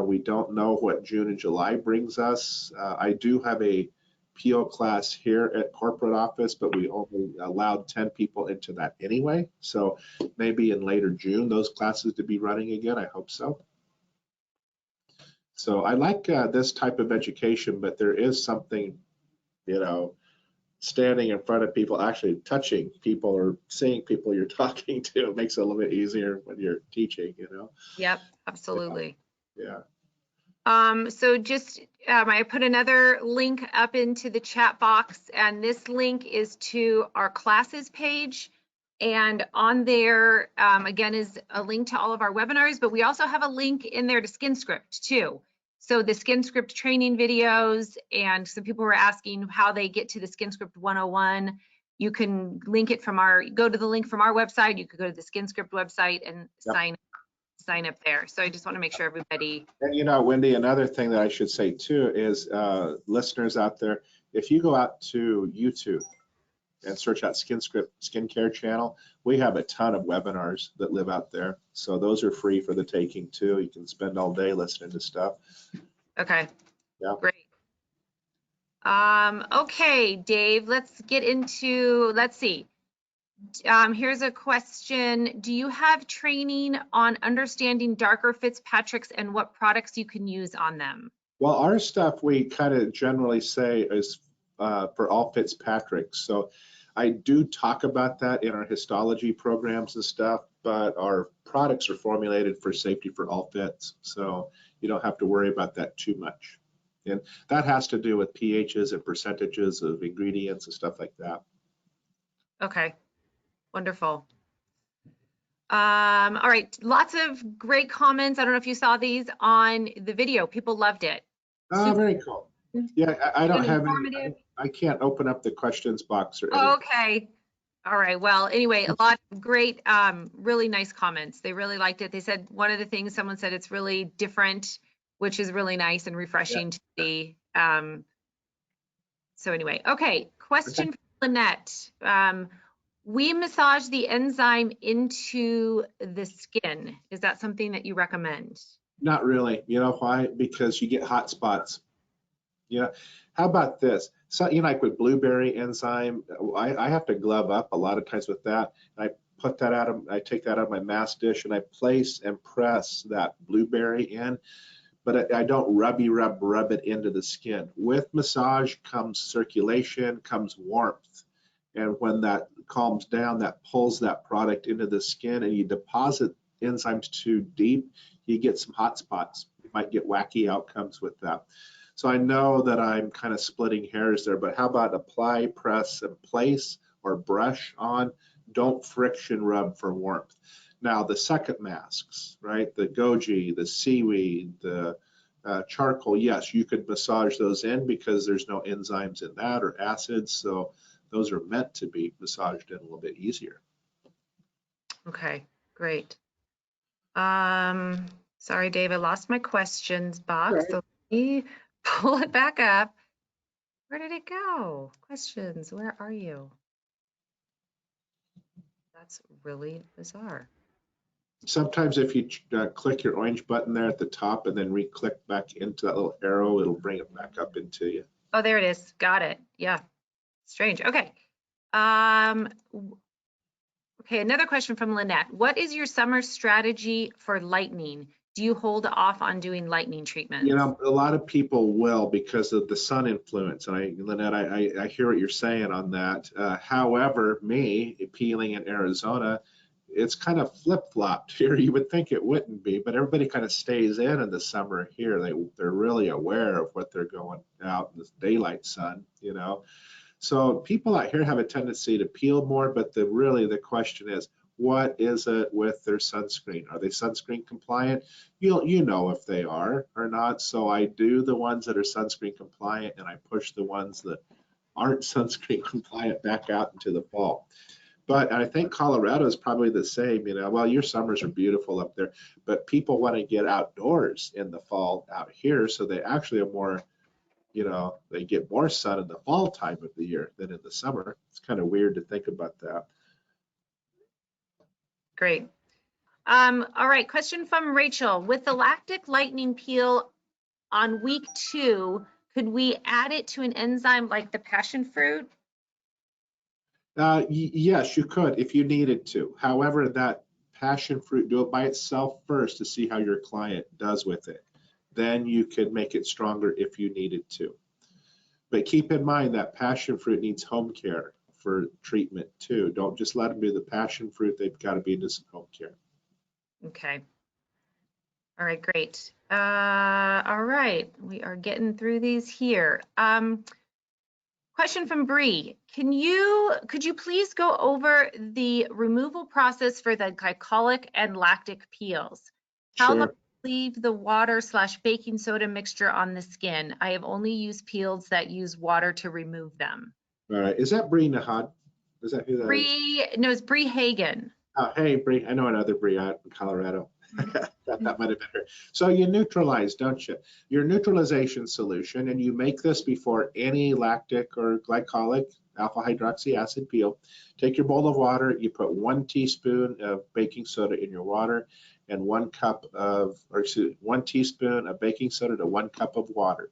We don't know what June and July brings us. I do have a peel class here at corporate office, but we only allowed 10 people into that anyway. So maybe in later June, those classes to be running again. I hope so. So I like this type of education, but there is something, you know, standing in front of people, actually touching people or seeing people you're talking to. It makes it a little bit easier when you're teaching, you know? Yep, absolutely. Yeah. So just, I put another link up into the chat box, and this link is to our classes page. And on there, again, is a link to all of our webinars, but we also have a link in there to SkinScript too. So the SkinScript training videos, and some people were asking how they get to the SkinScript 101. You can link it from go to the link from our website. You could go to the SkinScript website and sign up there. So I just want to make sure everybody. And you know, Wendy, another thing that I should say too is listeners out there, if you go out to YouTube and search out SkinScript skincare channel, we have a ton of webinars that live out there. So those are free for the taking too. You can spend all day listening to stuff. Okay. Yeah. Great. Okay, Dave, let's get into, let's see. Here's a question. Do you have training on understanding darker Fitzpatricks and what products you can use on them? Well, our stuff we kind of generally say is for all Fitzpatricks. So I do talk about that in our histology programs and stuff, but our products are formulated for safety for all fits. So you don't have to worry about that too much. And that has to do with pHs and percentages of ingredients and stuff like that. Okay, wonderful. All right, lots of great comments. I don't know if you saw these on the video. People loved it. Oh, very cool. Yeah, I don't have any, I can't open up the questions box or anything. Okay. All right. Well, anyway, a lot of great, really nice comments. They really liked it. They said one of the things someone said it's really different, which is really nice and refreshing to see. So anyway, okay. Question from Lynette. We massage the enzyme into the skin. Is that something that you recommend? Not really. You know why? Because you get hot spots. Yeah. How about this? So, you know, like with blueberry enzyme, I have to glove up a lot of times with that. I put that out of, I take that out of my mask dish and I place and press that blueberry in, but I don't rub it into the skin. With massage comes circulation, comes warmth. And when that calms down, that pulls that product into the skin, and you deposit enzymes too deep, you get some hot spots. You might get wacky outcomes with that. So I know that I'm kind of splitting hairs there, but how about apply, press, and place, or brush on? Don't friction rub for warmth. Now the second masks, right? The goji, the seaweed, the charcoal, yes, you could massage those in because there's no enzymes in that or acids. So those are meant to be massaged in a little bit easier. Okay, great. Sorry, Dave, I lost my questions box. Right. So let me pull it back up. Where did it go? Questions, where are you? That's really bizarre. Sometimes if you click your orange button there at the top and then re-click back into that little arrow, it'll bring it back up into you. Oh, there it is. Got it. Yeah. Strange. Okay. Okay, another question from Lynette. What is your summer strategy for lightening? do you hold off on doing lightning treatments? You know, a lot of people will because of the sun influence. And Lynette, I hear what you're saying on that. However, me peeling in Arizona, it's kind of flip-flopped here. You would think it wouldn't be, but everybody kind of stays in the summer here. They're really aware of what they're going out in the daylight sun, you know. So people out here have a tendency to peel more, but really the question is, what is it with their sunscreen? Are they sunscreen compliant? You know if they are or not. So I do the ones that are sunscreen compliant, and I push the ones that aren't sunscreen compliant back out into the fall. But I think Colorado is probably the same, you know. Well, your summers are beautiful up there, but people want to get outdoors in the fall out here, so they actually are more, you know, they get more sun in the fall time of the year than in the summer. It's kind of weird to think about that. Great. All right, question from Rachel. With the lactic lightning peel on week 2, could we add it to an enzyme like the passion fruit? Yes, you could if you needed to. However, that passion fruit, do it by itself first to see how your client does with it. Then you could make it stronger if you needed to. But keep in mind that passion fruit needs home care for treatment too. Don't just let them do the passion fruit. They've got to be into some home care. Okay. All right, great. All right, we are getting through these here. Question from Bree. Could you please go over the removal process for the glycolic and lactic peels? How long leave the water/baking soda mixture on the skin? I have only used peels that use water to remove them. All right. Is that Bree Nahad? Is that who that Bree, no, it's Bree Hagen. Oh, hey, Bree. I know another Bree out in Colorado. That might have been her. So you neutralize, don't you? Your neutralization solution, and you make this before any lactic or glycolic alpha hydroxy acid peel. Take your bowl of water, you put 1 teaspoon of baking soda in your water and 1 teaspoon of baking soda to 1 cup of water.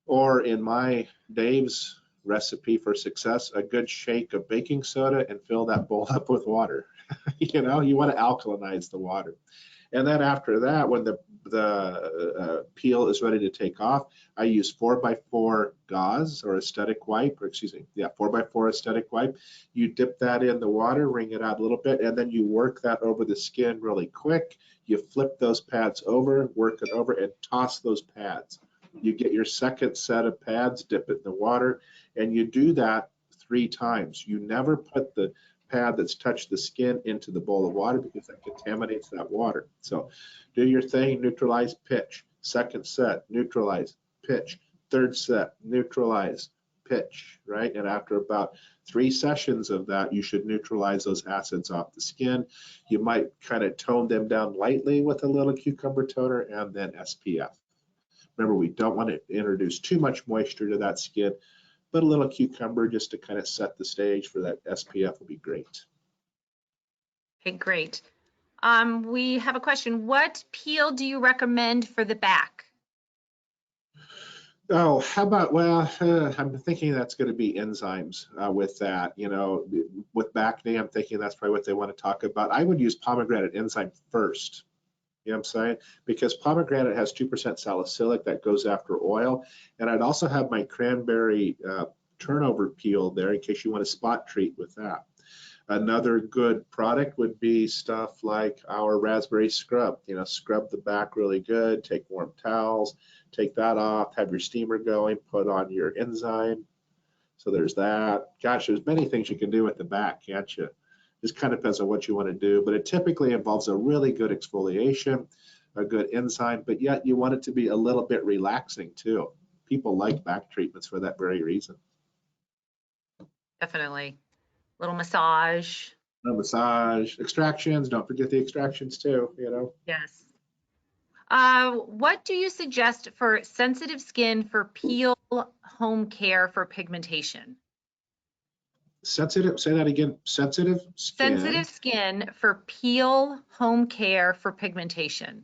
Or in my Dave's recipe for success, a good shake of baking soda and fill that bowl up with water. You know, you want to alkalinize the water. And then after that, when the peel is ready to take off, I use 4x4 gauze or aesthetic wipe, or excuse me, yeah, 4x4 aesthetic wipe. You dip that in the water, wring it out a little bit, and then you work that over the skin really quick. You flip those pads over, work it over, and toss those pads. You get your second set of pads, dip it in the water, and you do that 3 times. You never put the pad that's touched the skin into the bowl of water because that contaminates that water. So do your thing, neutralize, pitch. Second set, neutralize, pitch. Third set, neutralize, pitch, right? And after about 3 sessions of that, you should neutralize those acids off the skin. You might kind of tone them down lightly with a little cucumber toner and then SPF. Remember, we don't want to introduce too much moisture to that skin, but a little cucumber just to kind of set the stage for that SPF will be great. Okay, great. We have a question. What peel do you recommend for the back? Oh, how about, well, I'm thinking that's going to be enzymes with that. You know, with back knee, I'm thinking that's probably what they want to talk about. I would use pomegranate enzyme first. You know what I'm saying? Because pomegranate has 2% salicylic that goes after oil. And I'd also have my cranberry turnover peel there in case you want to spot treat with that. Another good product would be stuff like our raspberry scrub. You know, scrub the back really good, take warm towels, take that off, have your steamer going, put on your enzyme. So there's that. Gosh, there's many things you can do with the back, can't you? Just kind of depends on what you want to do, but it typically involves a really good exfoliation, a good enzyme, but yet you want it to be a little bit relaxing too. People like back treatments for that very reason. Definitely. Little massage. No massage, extractions, don't forget the extractions too, you know. Yes. What do you suggest for sensitive skin for peel home care for pigmentation? Sensitive, say that again, sensitive skin. Sensitive skin for peel home care for pigmentation.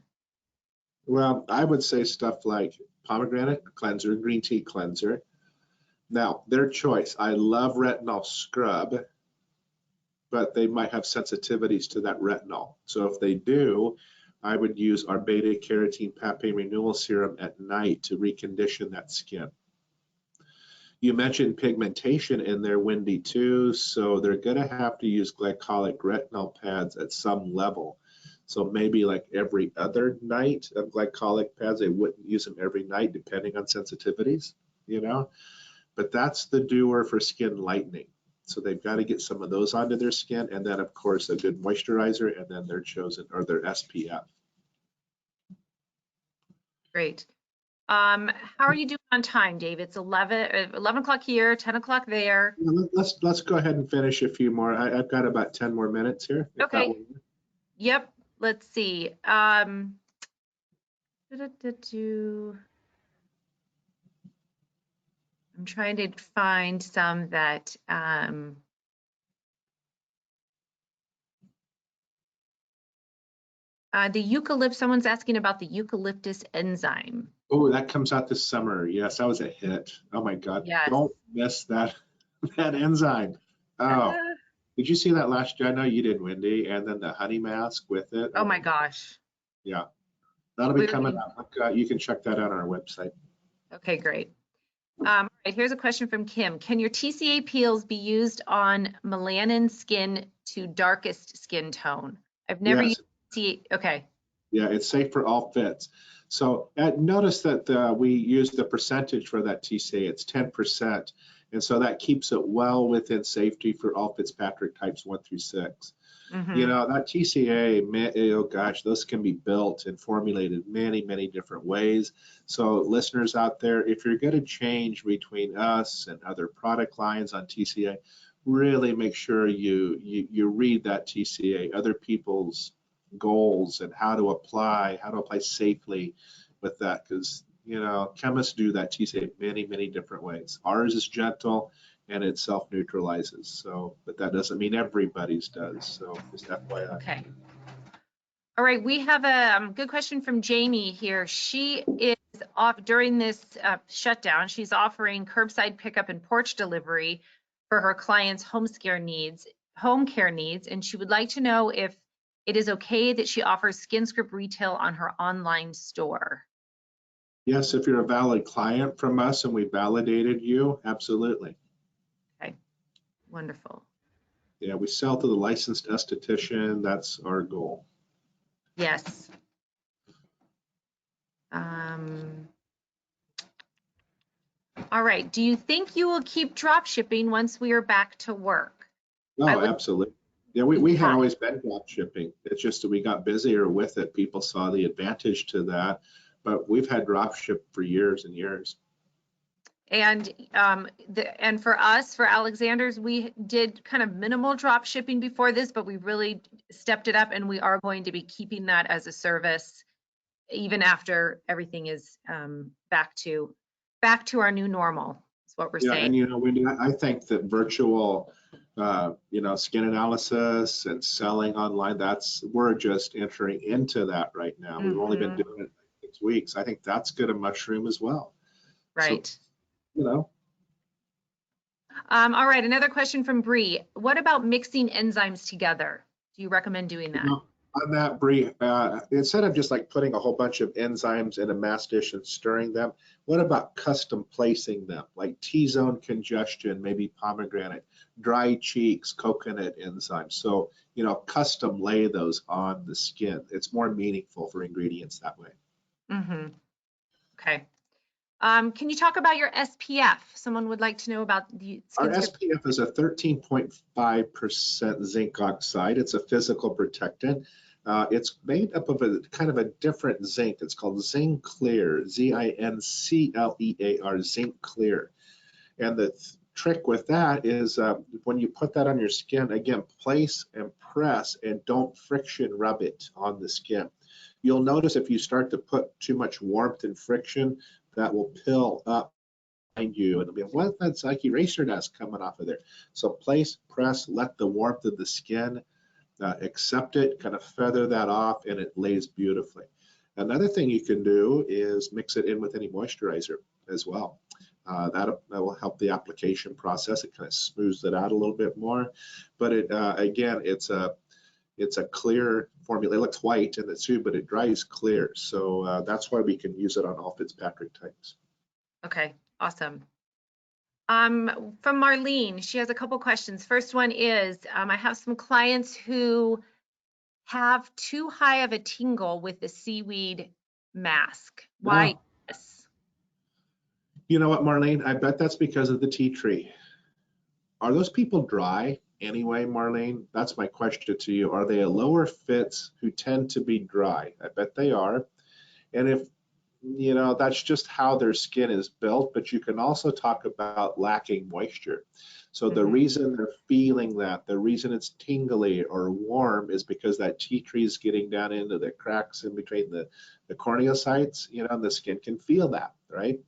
Well, I would say stuff like pomegranate cleanser, green tea cleanser. Now, their choice. I love retinol scrub, but they might have sensitivities to that retinol. So if they do, I would use our beta carotene papain renewal serum at night to recondition that skin. You mentioned pigmentation in there, Wendy, too, so they're going to have to use glycolic retinol pads at some level. So maybe like every other night of glycolic pads. They wouldn't use them every night depending on sensitivities, you know, but that's the doer for skin lightening. So they've got to get some of those onto their skin, and then of course a good moisturizer, and then their chosen or their SPF. Great. How are you doing on time, Dave? It's 11 o'clock here, 10 o'clock there. Let's go ahead and finish a few more. I've got about 10 more minutes here. Okay. Yep. Let's see. I'm trying to find some that the eucalypt. Someone's asking about the eucalyptus enzyme. Oh, that comes out this summer. Yes, that was a hit. Oh my God. Yes. Don't miss that enzyme. Oh, did you see that last year? I know you did, Wendy. And then the honey mask with it. Oh my gosh. Yeah. That'll be coming out. You can check that out on our website. Okay, great. All right, here's a question from Kim. Can your TCA peels be used on melanin skin to darkest skin tone? I've never used TCA. Okay. Yeah, it's safe for all fits. So notice that we use the percentage for that TCA. It's 10%. And so that keeps it well within safety for all Fitzpatrick types 1 through 6. You know, that TCA, oh gosh, those can be built and formulated many, many different ways. So listeners out there, if you're going to change between us and other product lines on TCA, really make sure you read that TCA, other people's goals and how to apply safely with that, because you know chemists do that TCA many, many different ways. Ours is gentle and it self-neutralizes, so but that doesn't mean everybody's does, so just FYI. Okay. All right, we have a good question from Jamie here. She is off during this shutdown. She's offering curbside pickup and porch delivery for her clients' home care needs, and she would like to know if it is okay that she offers SkinScript retail on her online store. Yes, if you're a valid client from us and we validated you, absolutely. Okay, wonderful. Yeah, we sell to the licensed esthetician. That's our goal. Yes. All right. Do you think you will keep drop shipping once we are back to work? Oh, absolutely. Yeah, we had always been drop shipping. It's just that we got busier with it. People saw the advantage to that, but we've had drop ship for years and years. And and for us, for Alexander's, we did kind of minimal drop shipping before this, but we really stepped it up, and we are going to be keeping that as a service even after everything is back to our new normal. Is what we're saying. And you know, Wendy, I think that virtual, you know, skin analysis and selling online, we're just entering into that right now. We've only been doing it 6 weeks. I think that's going to mushroom as well. Right. So, you know. All right, another question from Bree. What about mixing enzymes together? Do you recommend doing that? On that, Bree, instead of just like putting a whole bunch of enzymes in a mass dish and stirring them, what about custom placing them, like T-zone congestion, maybe pomegranate, dry cheeks, coconut enzymes? So, you know, custom lay those on the skin. It's more meaningful for ingredients that way. Okay. Can you talk about your SPF? Someone would like to know about the Our SPF is a 13.5% zinc oxide. It's a physical protectant. It's made up of a kind of a different zinc. It's called Zinc Clear, Z-I-N-C-L-E-A-R, Zinc Clear. And the trick with that is when you put that on your skin, again, place and press and don't friction rub it on the skin. You'll notice if you start to put too much warmth and friction, that will pill up behind you. It'll be, well, that's like eraser dust coming off of there. So place, press, let the warmth of the skin accept it, kind of feather that off, and it lays beautifully. Another thing you can do is mix it in with any moisturizer as well. That will help the application process. It kind of smooths it out a little bit more. But it again, it's a It's a clear formula. It looks white in the tube, but it dries clear. So that's why we can use it on all Fitzpatrick types. Okay, awesome. From Marlene, she has a couple questions. First one is, I have some clients who have too high of a tingle with the seaweed mask. Why? Yes. You know what, Marlene? I bet that's because of the tea tree. Are those people dry anyway, Marlene? That's my question to you. Are they a lower fits who tend to be dry? I bet they are. And if, you know, that's just how their skin is built, but you can also talk about lacking moisture. So the reason they're feeling that, the reason it's tingly or warm is because that tea tree is getting down into the cracks in between the corneocytes, you know, and the skin can feel that, right?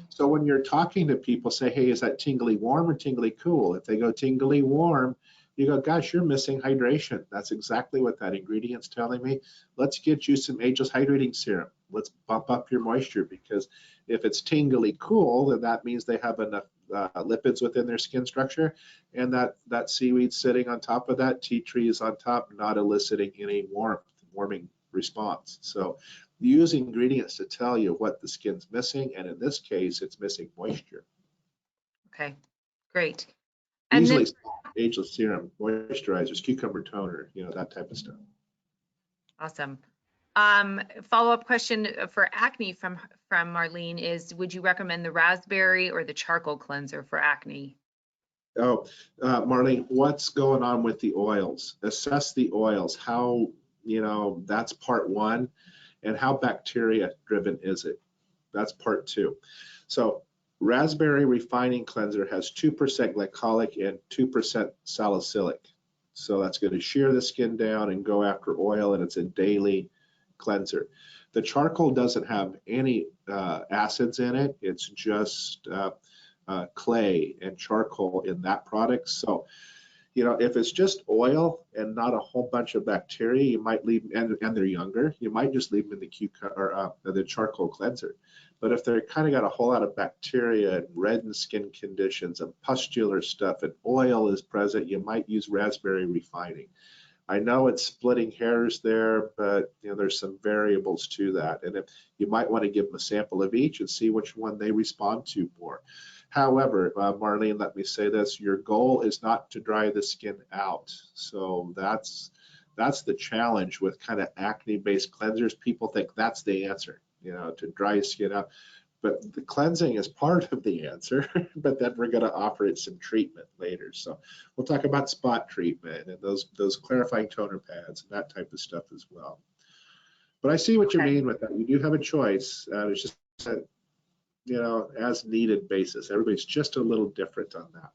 So when you're talking to people, say, hey, is that tingly warm or tingly cool? If they go tingly warm, you go, gosh, you're missing hydration. That's exactly what that ingredient's telling me. Let's get you some ageless hydrating serum. Let's bump up your moisture, because if it's tingly cool, then that means they have enough lipids within their skin structure, and that seaweed sitting on top of that, tea tree is on top, not eliciting any warming response. So use ingredients to tell you what the skin's missing, and in this case, it's missing moisture. Okay, great. Easily ageless serum, moisturizers, cucumber toner, you know, that type of stuff. Awesome. Follow-up question for acne from Marlene is, would you recommend the raspberry or the charcoal cleanser for acne? Oh, Marlene, what's going on with the oils? Assess the oils. How, you know, that's part one. And how bacteria driven is it? That's part two. So raspberry refining cleanser has 2% glycolic and 2% salicylic. So that's going to shear the skin down and go after oil, and it's a daily cleanser. The charcoal doesn't have any acids in it. It's just clay and charcoal in that product. So, you know, if it's just oil and not a whole bunch of bacteria, you might leave, and they're younger, you might just leave them in the cucumber or the charcoal cleanser. But if they're kind of got a whole lot of bacteria and reddened skin conditions and pustular stuff and oil is present, you might use raspberry refining. I know it's splitting hairs there, but you know, there's some variables to that. And if you might want to give them a sample of each and see which one they respond to more. However, Marlene, let me say this, your goal is not to dry the skin out. So that's the challenge with kind of acne-based cleansers. People think that's the answer, you know, to dry skin out. But the cleansing is part of the answer, but then we're going to offer it some treatment later. So we'll talk about spot treatment and those clarifying toner pads and that type of stuff as well. But I see what you mean with that. You do have a choice. It's just a, you know, as needed basis. Everybody's just a little different on that.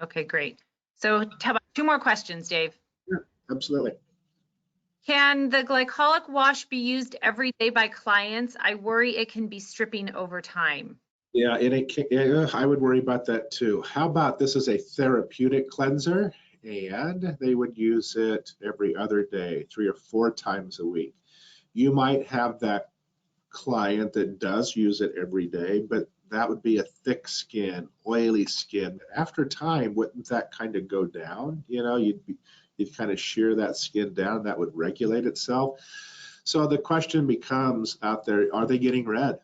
Okay, great. So how about 2 more questions, Dave? Yeah, absolutely. Can the glycolic wash be used every day by clients? I worry it can be stripping over time. Yeah, I would worry about that too. How about this is a therapeutic cleanser, and they would use it every other day, 3 or 4 times a week. You might have that client that does use it every day, but that would be a thick skin, oily skin. After time, wouldn't that kind of go down? You know, you'd kind of shear that skin down, that would regulate itself. So the question becomes out there, are they getting red?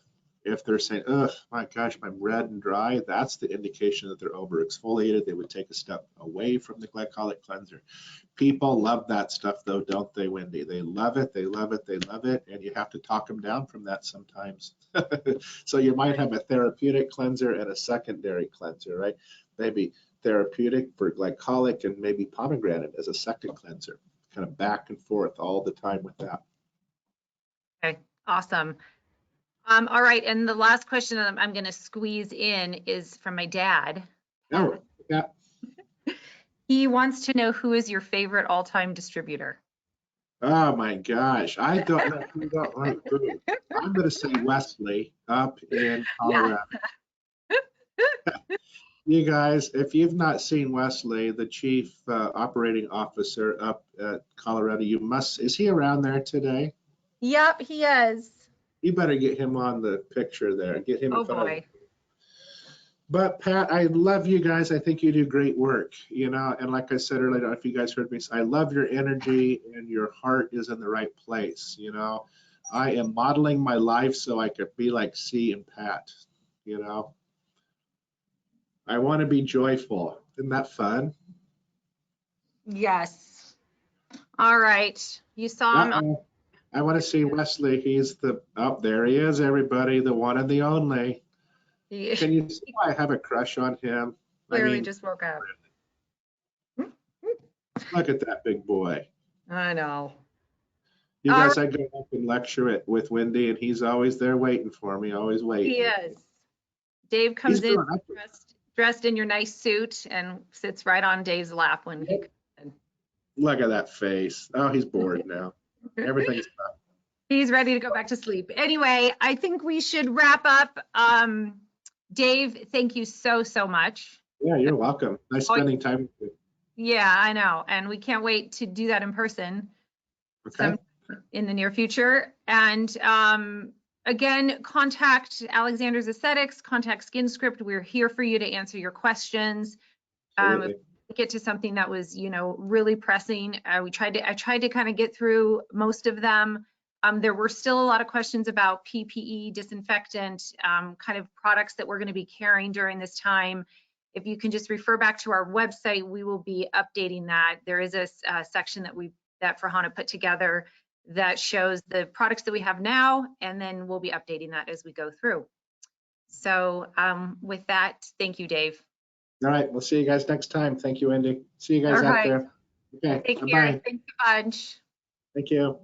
If they're saying, oh my gosh, I'm red and dry, that's the indication that they're over exfoliated. They would take a step away from the glycolic cleanser. People love that stuff though, don't they, Wendy? They love it, they love it, they love it, and you have to talk them down from that sometimes. So you might have a therapeutic cleanser and a secondary cleanser, right? Maybe therapeutic for glycolic and maybe pomegranate as a second cleanser, kind of back and forth all the time with that. Okay, awesome. All right, and the last question I'm going to squeeze in is from my dad. Oh, yeah. He wants to know, who is your favorite all-time distributor? Oh my gosh, I don't know who don't like food. I'm going to say Wesley up in Colorado. Yeah. You guys, if you've not seen Wesley, the chief operating officer up at Colorado, you must, is he around there today? Yep, he is. You better get him on the picture there. Get him in front of him. But Pat, I love you guys. I think you do great work, you know, and like I said earlier, I don't know if you guys heard me, I love your energy and your heart is in the right place, you know. I am modeling my life so I could be like C and Pat, you know. I want to be joyful. Isn't that fun? Yes. All right. You saw him. Uh-oh. I want to see Wesley. He's the, oh, there he is, everybody, the one and the only. He Can you see why I have a crush on him? clearly just woke up. Look at that big boy. I know. You guys, I go up and lecture it with Wendy, and he's always there waiting for me, always waiting. He is. Dave comes He's in doing up. dressed in your nice suit and sits right on Dave's lap when he comes in. Look at that face. Oh, he's bored now. Everything's done. He's ready to go back to sleep. Anyway, I think we should wrap up. Dave, thank you so, so much. Yeah, you're welcome. Nice spending time with you. Yeah, I know. And we can't wait to do that in person Okay. in the near future. And again, contact Alexander's Aesthetics, contact SkinScript. We're here for you to answer your questions. Absolutely. Get to something that was, you know, really pressing. I tried to kind of get through most of them. There were still a lot of questions about PPE, disinfectant, kind of products that we're going to be carrying during this time. If you can just refer back to our website, we will be updating that. There is a section that Farhana put together that shows the products that we have now, and then we'll be updating that as we go through. So with that, thank you, Dave. All right. We'll see you guys next time. Thank you, Wendy. See you guys out there. Okay. Take Bye-bye. care. Thanks a bunch. Thank you.